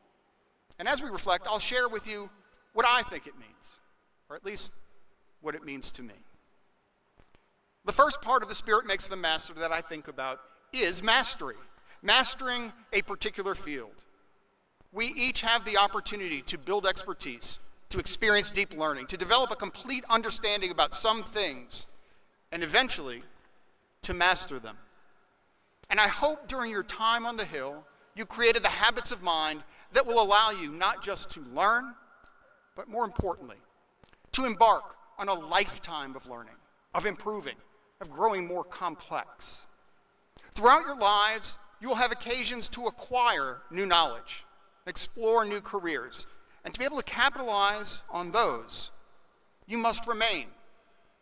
And as we reflect, I'll share with you what I think it means, or at least what it means to me. The first part of the Spirit Makes the Master that I think about is mastery, mastering a particular field. We each have the opportunity to build expertise, to experience deep learning, to develop a complete understanding about some things, and eventually to master them. And I hope during your time on the Hill, you created the habits of mind that will allow you not just to learn, but more importantly, to embark on a lifetime of learning, of improving, of growing more complex. Throughout your lives, you will have occasions to acquire new knowledge, explore new careers, and to be able to capitalize on those, you must remain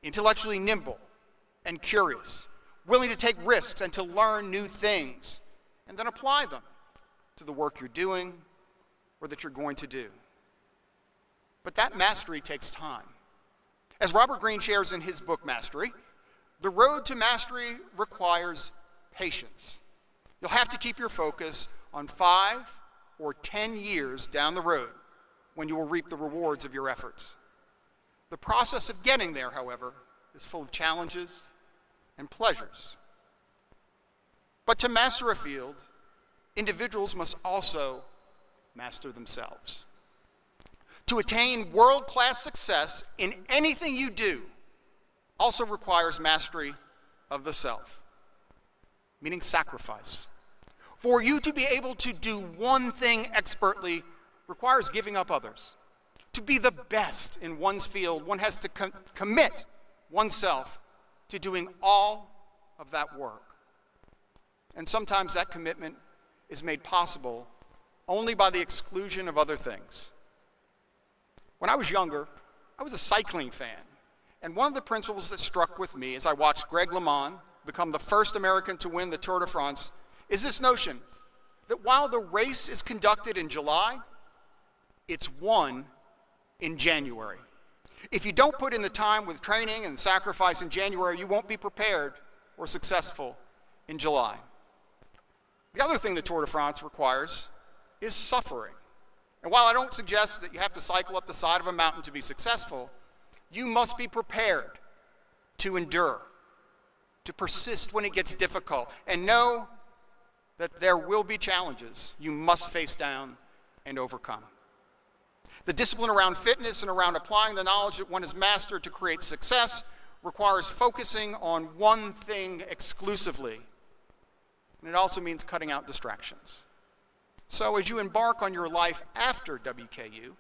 intellectually nimble and curious, willing to take risks and to learn new things, and then apply them to the work you're doing or that you're going to do. But that mastery takes time. As Robert Greene shares in his book, Mastery, the road to mastery requires patience. You'll have to keep your focus on 5 or 10 years down the road when you will reap the rewards of your efforts. The process of getting there, however, is full of challenges and pleasures. But to master a field, individuals must also master themselves. To attain world-class success in anything you do also requires mastery of the self, meaning sacrifice. For you to be able to do one thing expertly requires giving up others. To be the best in one's field, one has to commit oneself to doing all of that work. And sometimes that commitment is made possible only by the exclusion of other things. When I was younger, I was a cycling fan. And one of the principles that struck with me as I watched Greg LeMond become the first American to win the Tour de France is this notion that while the race is conducted in July, it's won in January. If you don't put in the time with training and sacrifice in January, you won't be prepared or successful in July. The other thing the Tour de France requires is suffering. And while I don't suggest that you have to cycle up the side of a mountain to be successful, you must be prepared to endure, to persist when it gets difficult, and know that there will be challenges you must face down and overcome. The discipline around fitness and around applying the knowledge that one has mastered to create success requires focusing on one thing exclusively. And it also means cutting out distractions. So as you embark on your life after WKU,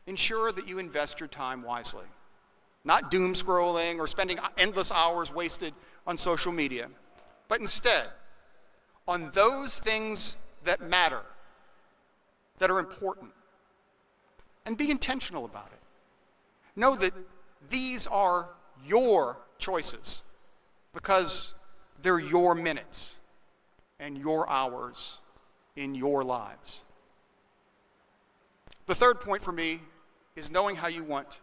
ensure that you invest your time wisely. Not doom scrolling or spending endless hours wasted on social media, but instead on those things that matter, that are important. And be intentional about it. Know that these are your choices because they're your minutes and your hours in your lives. The third point for me is knowing how you want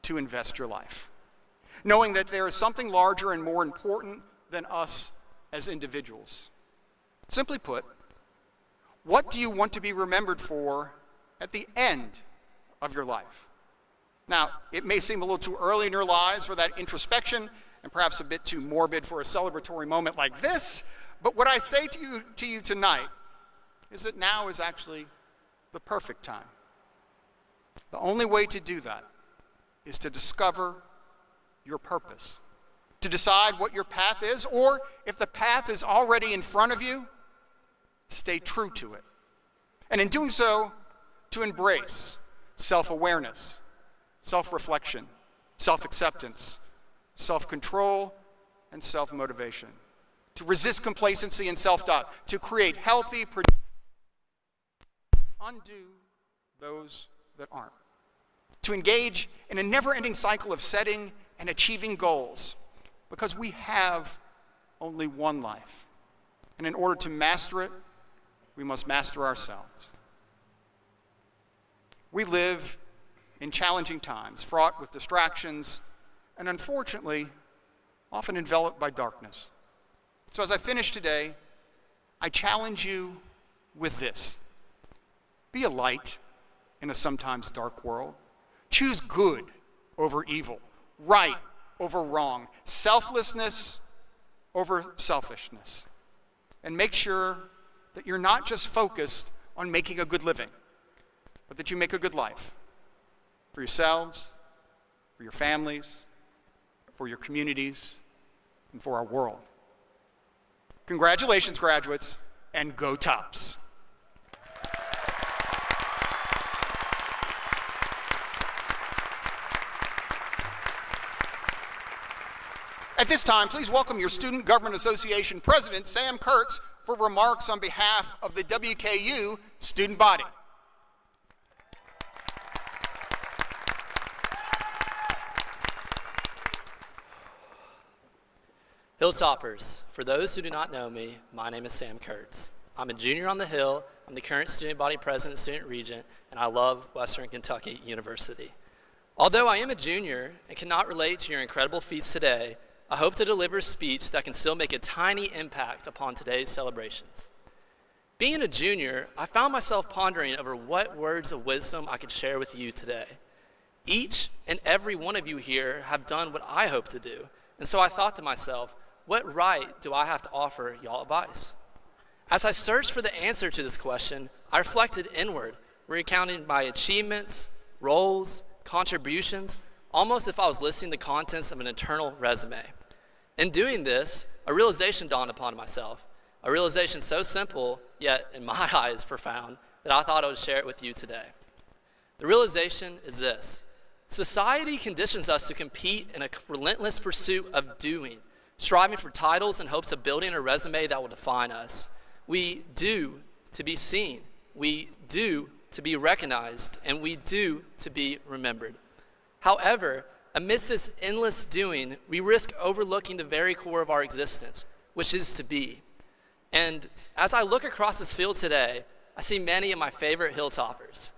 to invest your life. Knowing that there is something larger and more important than us as individuals. Simply put, what do you want to be remembered for at the end of your life? Now, it may seem a little too early in your lives for that introspection and perhaps a bit too morbid for a celebratory moment like this, but what I say to you tonight is that now is actually the perfect time. The only way to do that is to discover your purpose, to decide what your path is, or if the path is already in front of you, stay true to it. And in doing so, to embrace self-awareness, self-reflection, self-acceptance, self-control, and self-motivation. To resist complacency and self-doubt, to create healthy, undo those that aren't. To engage in a never-ending cycle of setting and achieving goals, because we have only one life. And in order to master it, we must master ourselves. We live in challenging times, fraught with distractions, and unfortunately, often enveloped by darkness. So as I finish today, I challenge you with this. Be a light in a sometimes dark world. Choose good over evil, right over wrong, selflessness over selfishness. And make sure that you're not just focused on making a good living, but that you make a good life for yourselves, for your families, for your communities, and for our world. Congratulations, graduates, and go Tops. At this time, please welcome your Student Government Association President, Sam Kurtz, for remarks on behalf of the WKU student body. Hilltoppers, for those who do not know me, my name is Sam Kurtz. I'm a junior on the Hill, I'm the current student body president and student regent, and I love Western Kentucky University. Although I am a junior and cannot relate to your incredible feats today, I hope to deliver a speech that can still make a tiny impact upon today's celebrations. Being a junior, I found myself pondering over what words of wisdom I could share with you today. Each and every one of you here have done what I hope to do, and so I thought to myself, what right do I have to offer y'all advice? As I searched for the answer to this question, I reflected inward, recounting my achievements, roles, contributions, almost if I was listing the contents of an internal resume. In doing this, a realization dawned upon myself, a realization so simple, yet in my eyes profound, that I thought I would share it with you today. The realization is this: society conditions us to compete in a relentless pursuit of doing, striving for titles in hopes of building a resume that will define us. We do to be seen, we do to be recognized, and we do to be remembered. However, amidst this endless doing, we risk overlooking the very core of our existence, which is to be. And as I look across this field today, I see many of my favorite Hilltoppers,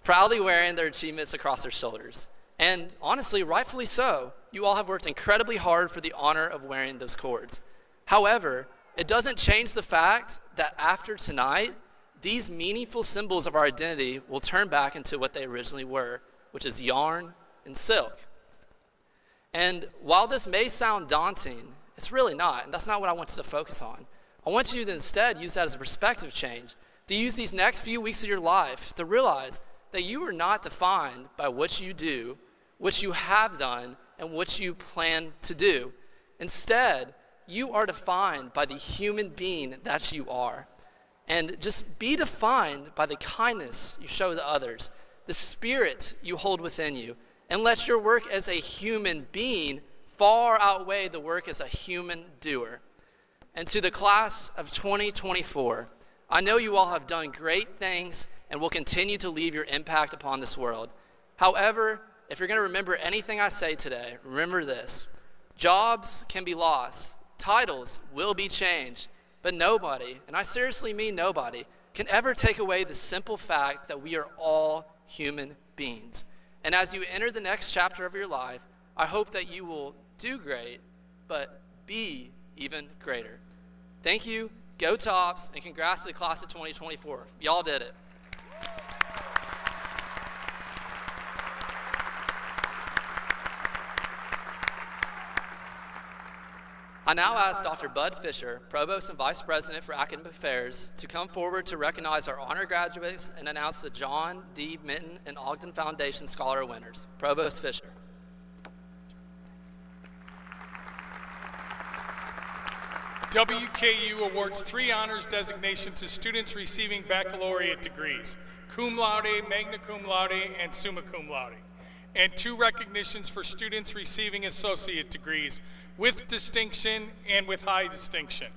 proudly wearing their achievements across their shoulders. And honestly, rightfully so, you all have worked incredibly hard for the honor of wearing those cords. However, it doesn't change the fact that after tonight, these meaningful symbols of our identity will turn back into what they originally were, which is yarn and silk. And while this may sound daunting, it's really not, and that's not what I want you to focus on. I want you to instead use that as a perspective change, to use these next few weeks of your life to realize that you are not defined by what you do, what you have done, and what you plan to do. Instead, you are defined by the human being that you are. And just be defined by the kindness you show to others, the spirit you hold within you, and let your work as a human being far outweigh the work as a human doer. And to the class of 2024, I know you all have done great things and will continue to leave your impact upon this world. However, if you're going to remember anything I say today, remember this: jobs can be lost, titles will be changed, but nobody, and I seriously mean nobody, can ever take away the simple fact that we are all human beings. And as you enter the next chapter of your life, I hope that you will do great, but be even greater. Thank you, go Tops, and congrats to the class of 2024. Y'all did it. I now ask Dr. Bud Fisher, Provost and Vice President for Academic Affairs, to come forward to recognize our honor graduates and announce the John D. Minton and Ogden Foundation Scholar winners. Provost Fisher. WKU awards 3 honors designations to students receiving baccalaureate degrees: cum laude, magna cum laude, and summa cum laude, and 2 recognitions for students receiving associate degrees with distinction and with high distinction.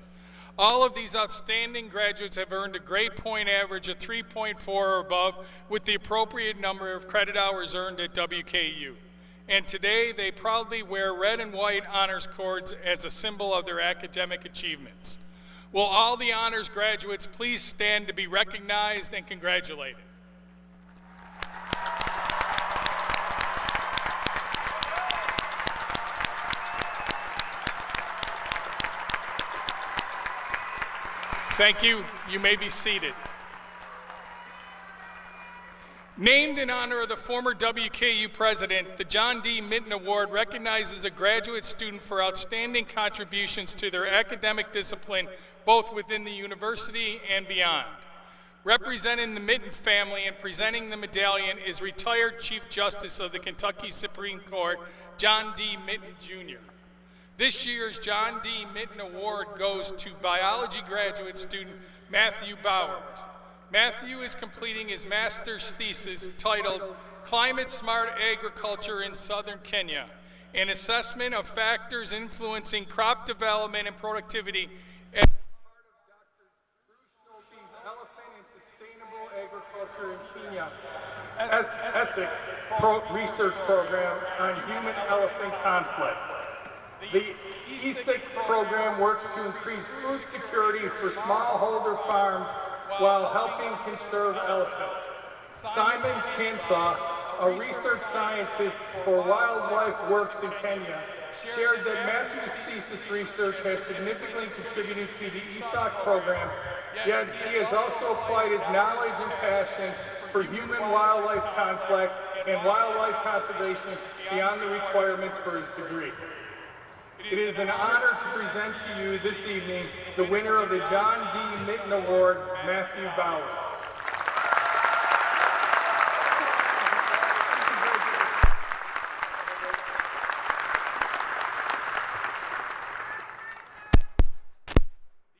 All of these outstanding graduates have earned a grade point average of 3.4 or above, with the appropriate number of credit hours earned at WKU. And today they proudly wear red and white honors cords as a symbol of their academic achievements. Will all the honors graduates please stand to be recognized and congratulated? Thank you. You may be seated. Named in honor of the former WKU president, the John D. Minton Award recognizes a graduate student for outstanding contributions to their academic discipline, both within the university and beyond. Representing the Minton family and presenting the medallion is retired Chief Justice of the Kentucky Supreme Court, John D. Minton, Jr. This year's John D. Minton Award goes to biology graduate student Matthew Bowers. Matthew is completing his master's thesis titled Climate Smart Agriculture in Southern Kenya, an assessment of factors influencing crop development and productivity as part of Dr. Bruce Schulte's Elephant and Sustainable Agriculture in Kenya ESSEC research program on human-elephant conflict. The ESSEC program works to increase food security for smallholder farms while helping conserve elephants. Simon Kansaw, a research scientist for Wildlife Works in Kenya, shared that Matthew's thesis research has significantly contributed to the ESSEC program, yet he has also applied his knowledge and passion for human-wildlife conflict and wildlife conservation beyond the requirements for his degree. It is an honor to present to you this evening the winner of the John D. Minton Award, Matthew Bowers.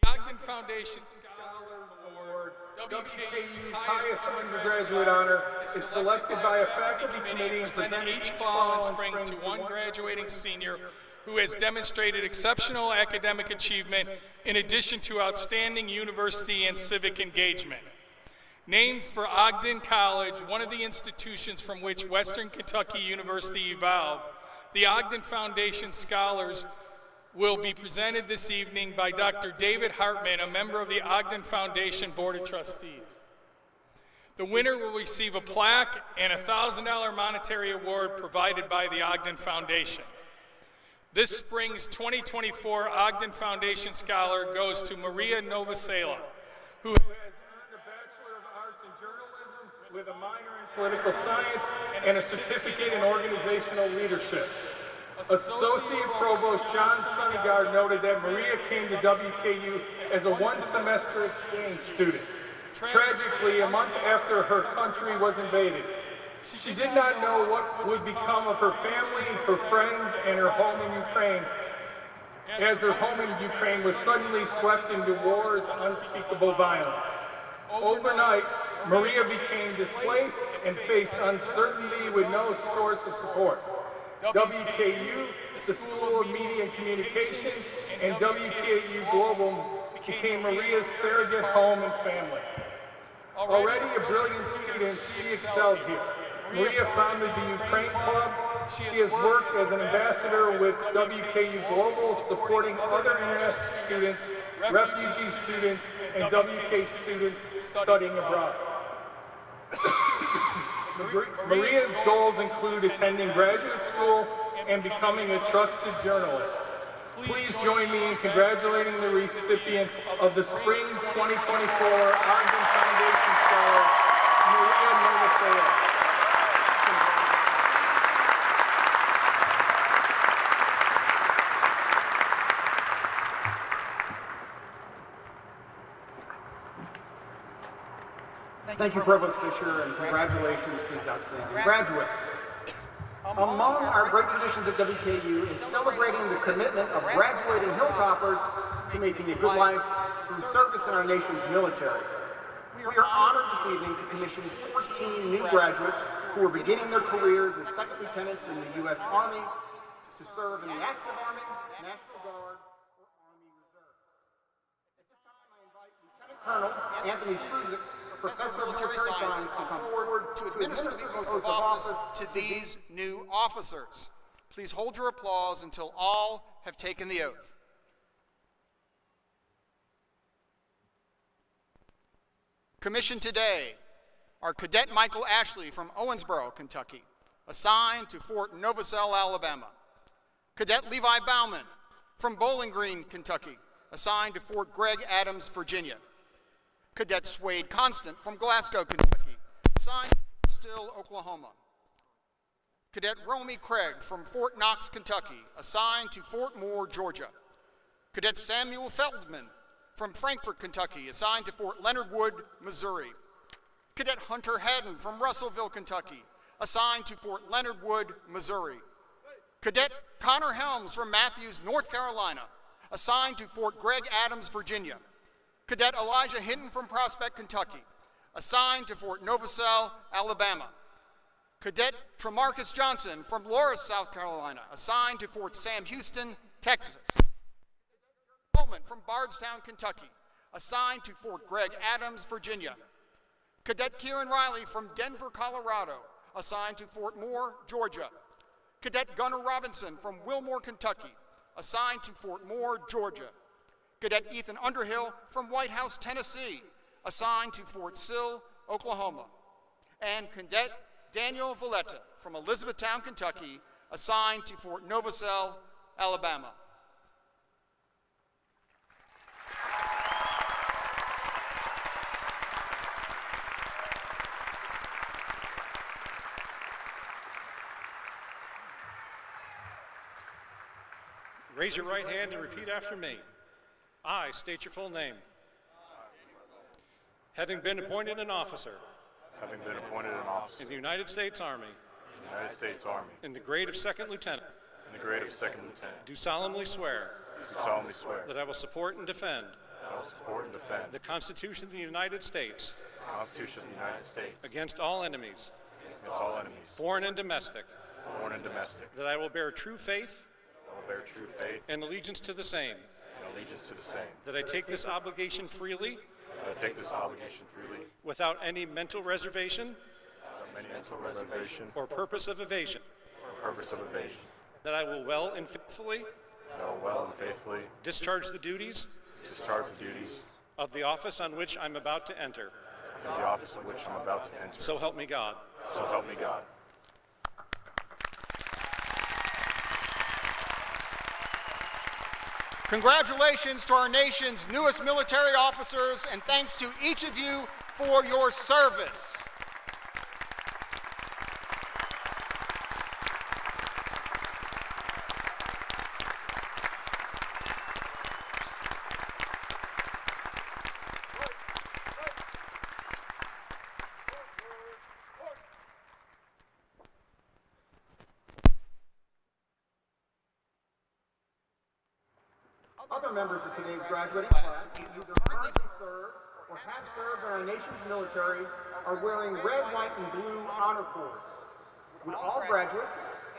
The Ogden Foundation Scholar Award, WKU's highest undergraduate honor, is selected by a faculty committee and presented each fall and spring to one graduating senior who has demonstrated exceptional academic achievement in addition to outstanding university and civic engagement. Named for Ogden College, one of the institutions from which Western Kentucky University evolved, the Ogden Foundation Scholars will be presented this evening by Dr. David Hartman, a member of the Ogden Foundation Board of Trustees. The winner will receive a plaque and a $1,000 monetary award provided by the Ogden Foundation. This spring's 2024 Ogden Foundation Scholar goes to Maria Novosela, who has earned a Bachelor of Arts in Journalism with a minor in Political Science and a certificate in Organizational Leadership. Associate Provost John Sunnigard noted that Maria came to WKU as a one-semester exchange student. Tragically, a month after her country was invaded, she did not know what would become of her family, her friends, and her home in Ukraine, as her home in Ukraine was suddenly swept into war's unspeakable violence. Overnight, Maria became displaced and faced uncertainty with no source of support. WKU, the School of Media and Communications, and WKU Global became Maria's surrogate home and family. Already a brilliant student, she excelled here. Maria founded the Ukraine Club. She has worked as an ambassador with WKU Global, supporting other international students, refugee students, and WK students studying abroad. Maria's goals include attending graduate school and becoming a trusted journalist. Please join me in congratulating the recipient of the Spring 2024 Ogden Foundation Scholar, Maria Novosela. Thank you, Provost Fisher, and congratulations to these outstanding graduates. Among our great traditions at WKU is celebrating the commitment of graduating Hilltoppers to making a good life through service in our nation's military. We are honored this evening to commission 14 new graduates who are beginning their careers as second lieutenants in the U.S. Army to serve in the active Army, National Guard, or Army Reserve. At this time, I invite Lieutenant Colonel Anthony Struzik, Professor of Military Science, to come forward to administer the oath of office to these new officers. Please hold your applause until all have taken the oath. Commissioned today are Cadet Michael Ashley from Owensboro, Kentucky, assigned to Fort Novosel, Alabama. Cadet Levi Bauman from Bowling Green, Kentucky, assigned to Fort Gregg Adams, Virginia. Cadet Swade Constant from Glasgow, Kentucky, assigned to Still, Oklahoma. Cadet Romy Craig from Fort Knox, Kentucky, assigned to Fort Moore, Georgia. Cadet Samuel Feldman from Frankfort, Kentucky, assigned to Fort Leonard Wood, Missouri. Cadet Hunter Haddon from Russellville, Kentucky, assigned to Fort Leonard Wood, Missouri. Cadet Connor Helms from Matthews, North Carolina, assigned to Fort Gregg Adams, Virginia. Cadet Elijah Hinton from Prospect, Kentucky, assigned to Fort Novosel, Alabama. Cadet Tremarcus Johnson from Loris, South Carolina, assigned to Fort Sam Houston, Texas. Coleman from Bardstown, Kentucky, assigned to Fort Gregg Adams, Virginia. Cadet Kieran Riley from Denver, Colorado, assigned to Fort Moore, Georgia. Cadet Gunnar Robinson from Wilmore, Kentucky, assigned to Fort Moore, Georgia. Cadet Ethan Underhill from White House, Tennessee, assigned to Fort Sill, Oklahoma. And Cadet Daniel Valletta from Elizabethtown, Kentucky, assigned to Fort Novosel, Alabama. Raise your right hand and repeat after me. I state your full name. Having been appointed an officer in the United States Army in the grade of second lieutenant, do solemnly swear that I will support and defend the Constitution of the United States against all enemies, foreign and domestic, that I will bear true faith and allegiance to the same, that I take this obligation freely without any mental reservation or purpose of evasion, that I will well and faithfully discharge the duties of the office on which I'm about to enter. So help me God. Congratulations to our nation's newest military officers, and thanks to each of you for your service. Other members of today's graduating class either currently serve or have served in our nation's military are wearing red, white, and blue honor cords. Would all graduates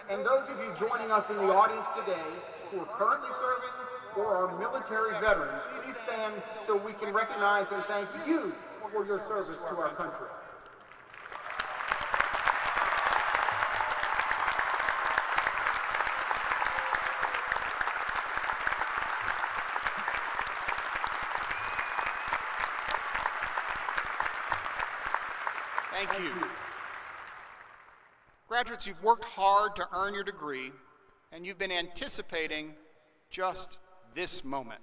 and those of you joining us in the audience today who are currently serving or are military veterans, please stand so we can recognize and thank you for your service to our country. Thank you. Graduates, you've worked hard to earn your degree, and you've been anticipating just this moment.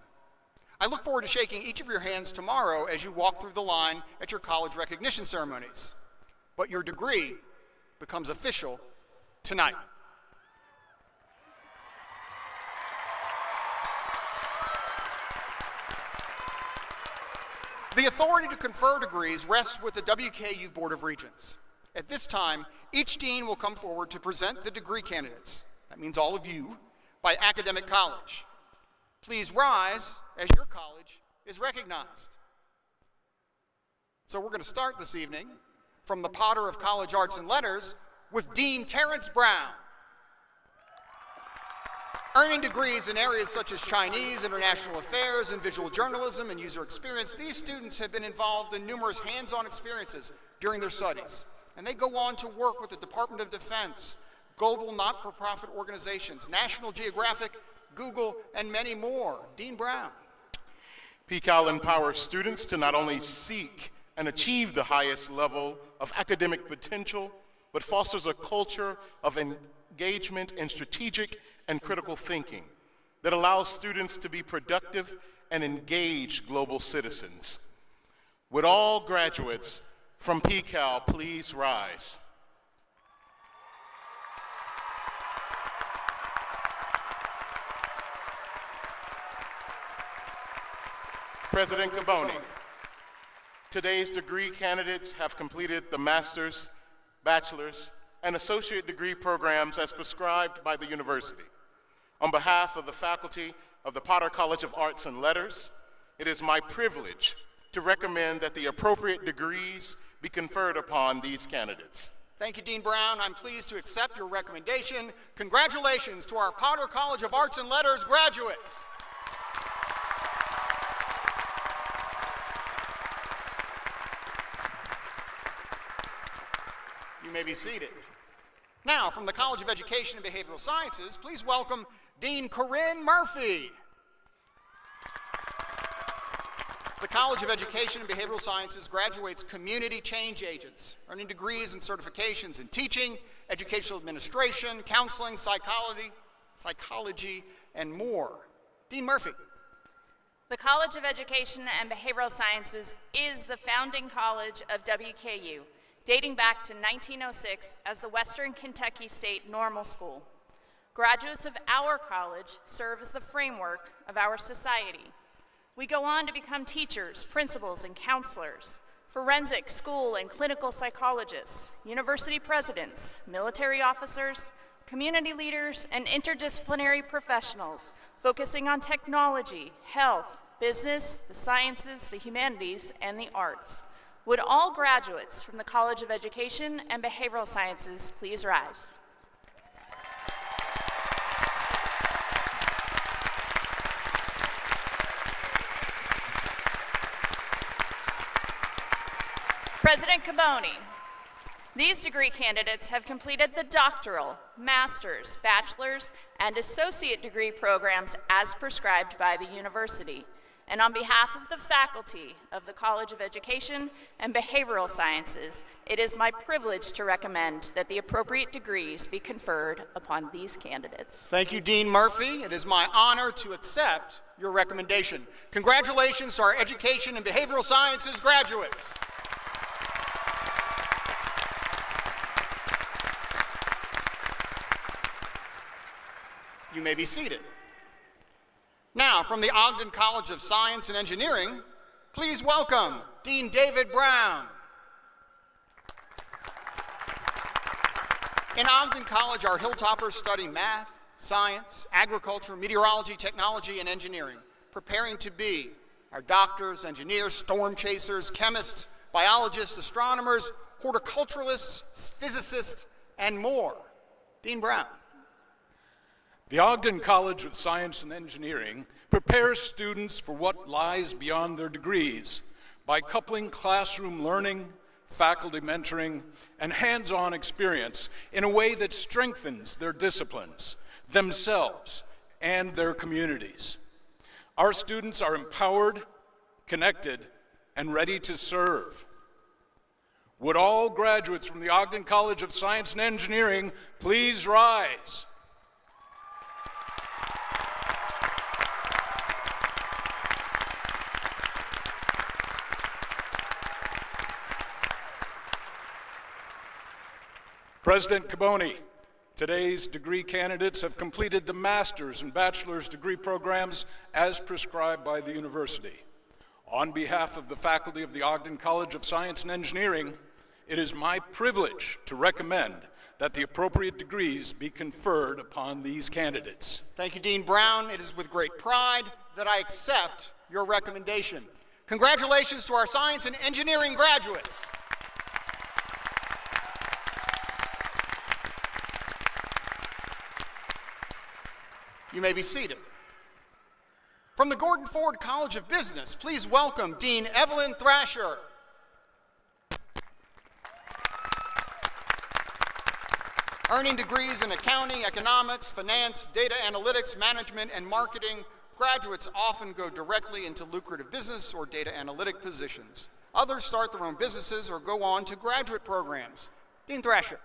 I look forward to shaking each of your hands tomorrow as you walk through the line at your college recognition ceremonies. But your degree becomes official tonight. The authority to confer degrees rests with the WKU Board of Regents. At this time, each dean will come forward to present the degree candidates, that means all of you, by academic college. Please rise as your college is recognized. So we're going to start this evening from the Potter of College Arts and Letters with Dean Terrence Brown. Earning degrees in areas such as Chinese, international affairs, and visual journalism and user experience, these students have been involved in numerous hands-on experiences during their studies. And they go on to work with the Department of Defense, global not-for-profit organizations, National Geographic, Google, and many more. Dean Brown. PCAL empowers students to not only seek and achieve the highest level of academic potential, but fosters a culture of engagement in strategic and critical thinking that allows students to be productive and engaged global citizens. Would all graduates from PCAL please rise? President Caboni. Today's degree candidates have completed the master's, bachelor's, and associate degree programs as prescribed by the university. On behalf of the faculty of the Potter College of Arts and Letters, it is my privilege to recommend that the appropriate degrees be conferred upon these candidates. Thank you, Dean Brown. I'm pleased to accept your recommendation. Congratulations to our Potter College of Arts and Letters graduates. You may be seated. Now, from the College of Education and Behavioral Sciences, please welcome Dean Corinne Murphy. The College of Education and Behavioral Sciences graduates community change agents, earning degrees and certifications in teaching, educational administration, counseling, psychology, and more. Dean Murphy. The College of Education and Behavioral Sciences is the founding college of WKU, dating back to 1906 as the Western Kentucky State Normal School. Graduates of our college serve as the framework of our society. We go on to become teachers, principals, and counselors, forensic, school, and clinical psychologists, university presidents, military officers, community leaders, and interdisciplinary professionals focusing on technology, health, business, the sciences, the humanities, and the arts. Would all graduates from the College of Education and Behavioral Sciences please rise? President Caboni, these degree candidates have completed the doctoral, master's, bachelor's, and associate degree programs as prescribed by the university. And on behalf of the faculty of the College of Education and Behavioral Sciences, it is my privilege to recommend that the appropriate degrees be conferred upon these candidates. Thank you, Dean Murphy. It is my honor to accept your recommendation. Congratulations to our Education and Behavioral Sciences graduates. You may be seated. Now, from the Ogden College of Science and Engineering, please welcome Dean David Brown. In Ogden College, our Hilltoppers study math, science, agriculture, meteorology, technology, and engineering, preparing to be our doctors, engineers, storm chasers, chemists, biologists, astronomers, horticulturalists, physicists, and more. Dean Brown. The Ogden College of Science and Engineering prepares students for what lies beyond their degrees by coupling classroom learning, faculty mentoring, and hands-on experience in a way that strengthens their disciplines, themselves, and their communities. Our students are empowered, connected, and ready to serve. Would all graduates from the Ogden College of Science and Engineering please rise? President Caboni, today's degree candidates have completed the master's and bachelor's degree programs as prescribed by the university. On behalf of the faculty of the Ogden College of Science and Engineering, it is my privilege to recommend that the appropriate degrees be conferred upon these candidates. Thank you, Dean Brown. It is with great pride that I accept your recommendation. Congratulations to our science and engineering graduates. You may be seated. From the Gordon Ford College of Business, please welcome Dean Evelyn Thrasher. Earning degrees in accounting, economics, finance, data analytics, management, and marketing, graduates often go directly into lucrative business or data analytic positions. Others start their own businesses or go on to graduate programs. Dean Thrasher.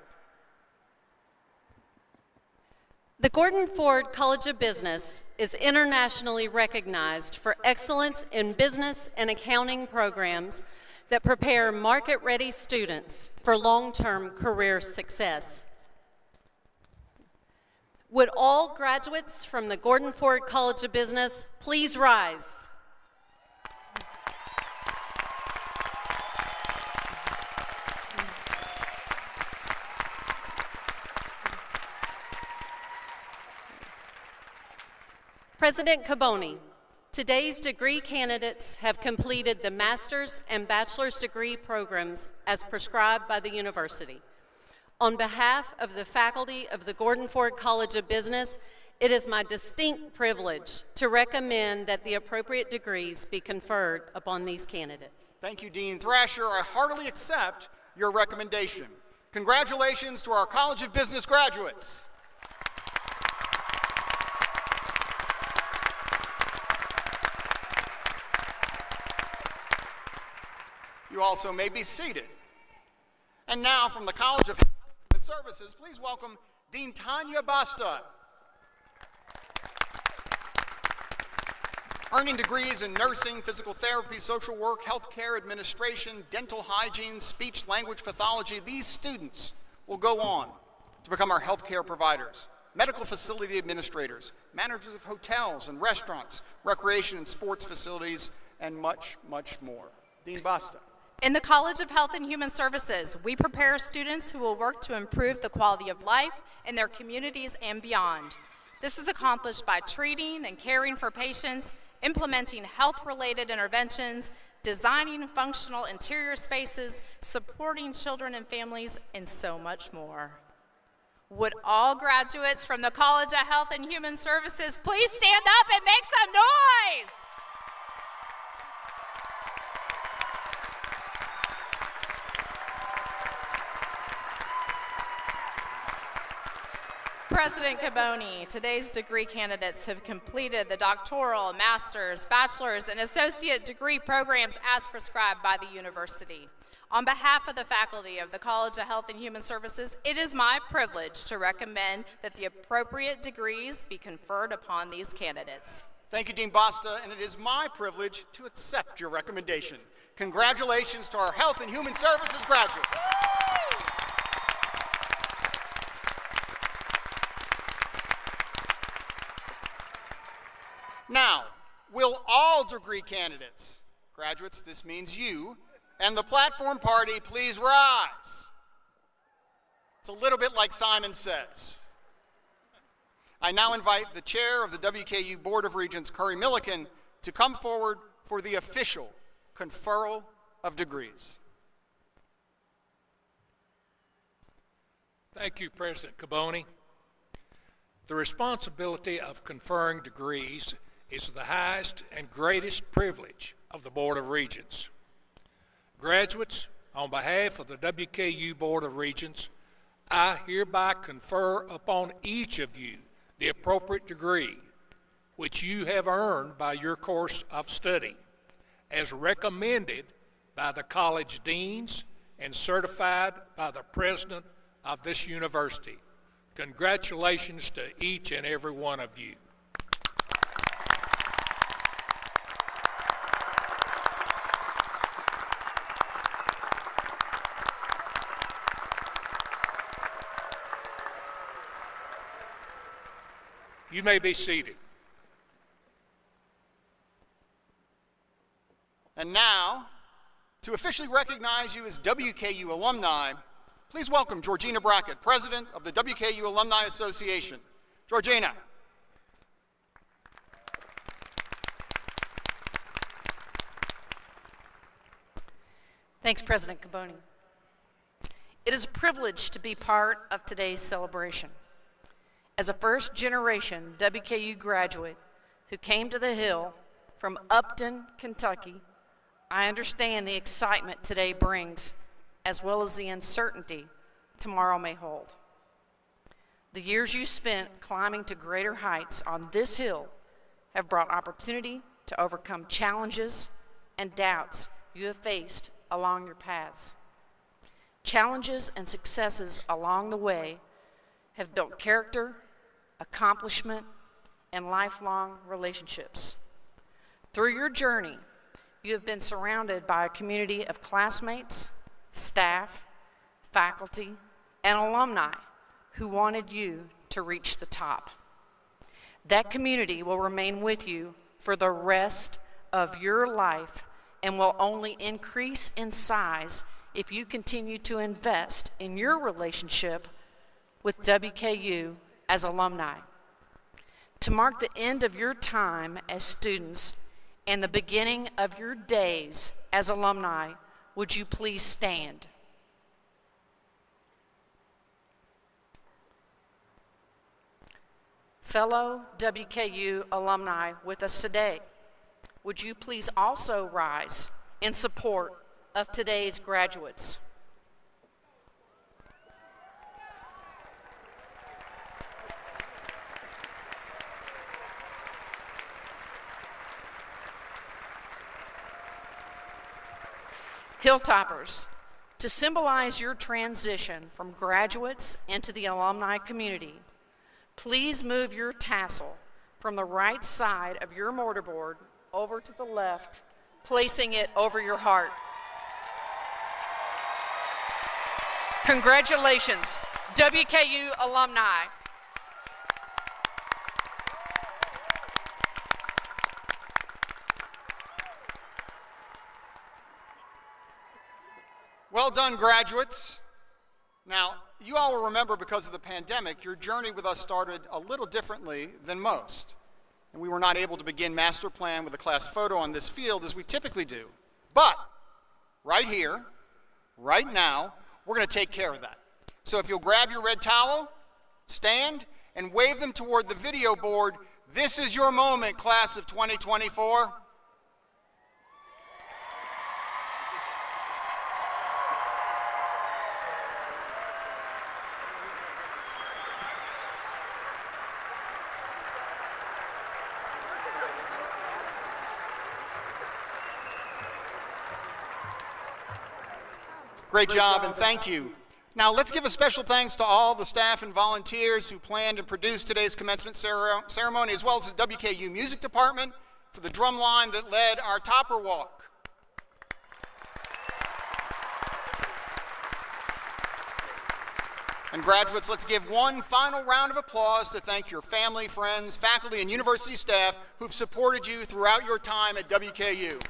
The Gordon Ford College of Business is internationally recognized for excellence in business and accounting programs that prepare market-ready students for long-term career success. Would all graduates from the Gordon Ford College of Business please rise? President Caboni, today's degree candidates have completed the master's and bachelor's degree programs as prescribed by the university. On behalf of the faculty of the Gordon Ford College of Business, it is my distinct privilege to recommend that the appropriate degrees be conferred upon these candidates. Thank you, Dean Thrasher. I heartily accept your recommendation. Congratulations to our College of Business graduates. You also may be seated. And now from the College of Health and Human Services, please welcome Dean Tanya Basta. Earning degrees in nursing, physical therapy, social work, healthcare administration, dental hygiene, speech language pathology, these students will go on to become our healthcare providers, medical facility administrators, managers of hotels and restaurants, recreation and sports facilities, and much, much more. Dean Basta. In the College of Health and Human Services, we prepare students who will work to improve the quality of life in their communities and beyond. This is accomplished by treating and caring for patients, implementing health-related interventions, designing functional interior spaces, supporting children and families, and so much more. Would all graduates from the College of Health and Human Services please stand up and make some noise? President Caboni, today's degree candidates have completed the doctoral, master's, bachelor's, and associate degree programs as prescribed by the university. On behalf of the faculty of the College of Health and Human Services, it is my privilege to recommend that the appropriate degrees be conferred upon these candidates. Thank you, Dean Basta, and it is my privilege to accept your recommendation. Congratulations to our Health and Human Services graduates. Now, will all degree candidates, graduates, this means you, and the platform party please rise? It's a little bit like Simon Says. I now invite the chair of the WKU Board of Regents, Curry Milliken, to come forward for the official conferral of degrees. Thank you, President Caboni. The responsibility of conferring degrees is the highest and greatest privilege of the Board of Regents. Graduates, on behalf of the WKU Board of Regents, I hereby confer upon each of you the appropriate degree which you have earned by your course of study, as recommended by the college deans and certified by the president of this university. Congratulations to each and every one of you. You may be seated. And now, to officially recognize you as WKU alumni, please welcome Georgina Brackett, President of the WKU Alumni Association. Georgina. Thanks, President Caboni. It is a privilege to be part of today's celebration. As a first-generation WKU graduate who came to the Hill from Upton, Kentucky, I understand the excitement today brings, as well as the uncertainty tomorrow may hold. The years you spent climbing to greater heights on this hill have brought opportunity to overcome challenges and doubts you have faced along your paths. Challenges and successes along the way have built character, accomplishment, and lifelong relationships. Through your journey, you have been surrounded by a community of classmates, staff, faculty, and alumni who wanted you to reach the top. That community will remain with you for the rest of your life and will only increase in size if you continue to invest in your relationship with WKU as alumni. To mark the end of your time as students and the beginning of your days as alumni, would you please stand? Fellow WKU alumni with us today, would you please also rise in support of today's graduates? Hilltoppers, to symbolize your transition from graduates into the alumni community, please move your tassel from the right side of your mortarboard over to the left, placing it over your heart. Congratulations, WKU alumni. Well done, graduates. Now, you all will remember, because of the pandemic, your journey with us started a little differently than most. And we were not able to begin master plan with a class photo on this field as we typically do. But right here, right now, we're going to take care of that. So if you'll grab your red towel, stand, and wave them toward the video board, this is your moment, class of 2024. Great job, and thank you. Now let's give a special thanks to all the staff and volunteers who planned and produced today's commencement ceremony, as well as the WKU Music Department for the drum line that led our topper walk. And graduates, let's give one final round of applause to thank your family, friends, faculty, and university staff who've supported you throughout your time at WKU.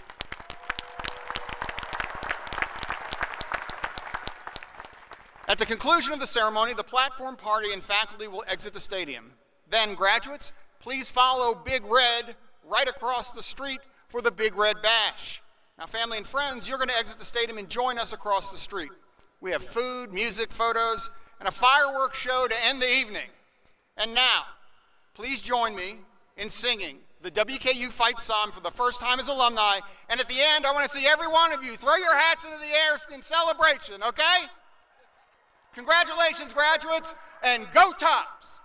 At the conclusion of the ceremony, the platform party and faculty will exit the stadium. Then, graduates, please follow Big Red right across the street for the Big Red Bash. Now, family and friends, you're going to exit the stadium and join us across the street. We have food, music, photos, and a fireworks show to end the evening. And now, please join me in singing the WKU fight song for the first time as alumni. And at the end, I want to see every one of you throw your hats into the air in celebration, okay? Congratulations, graduates, and go Tops!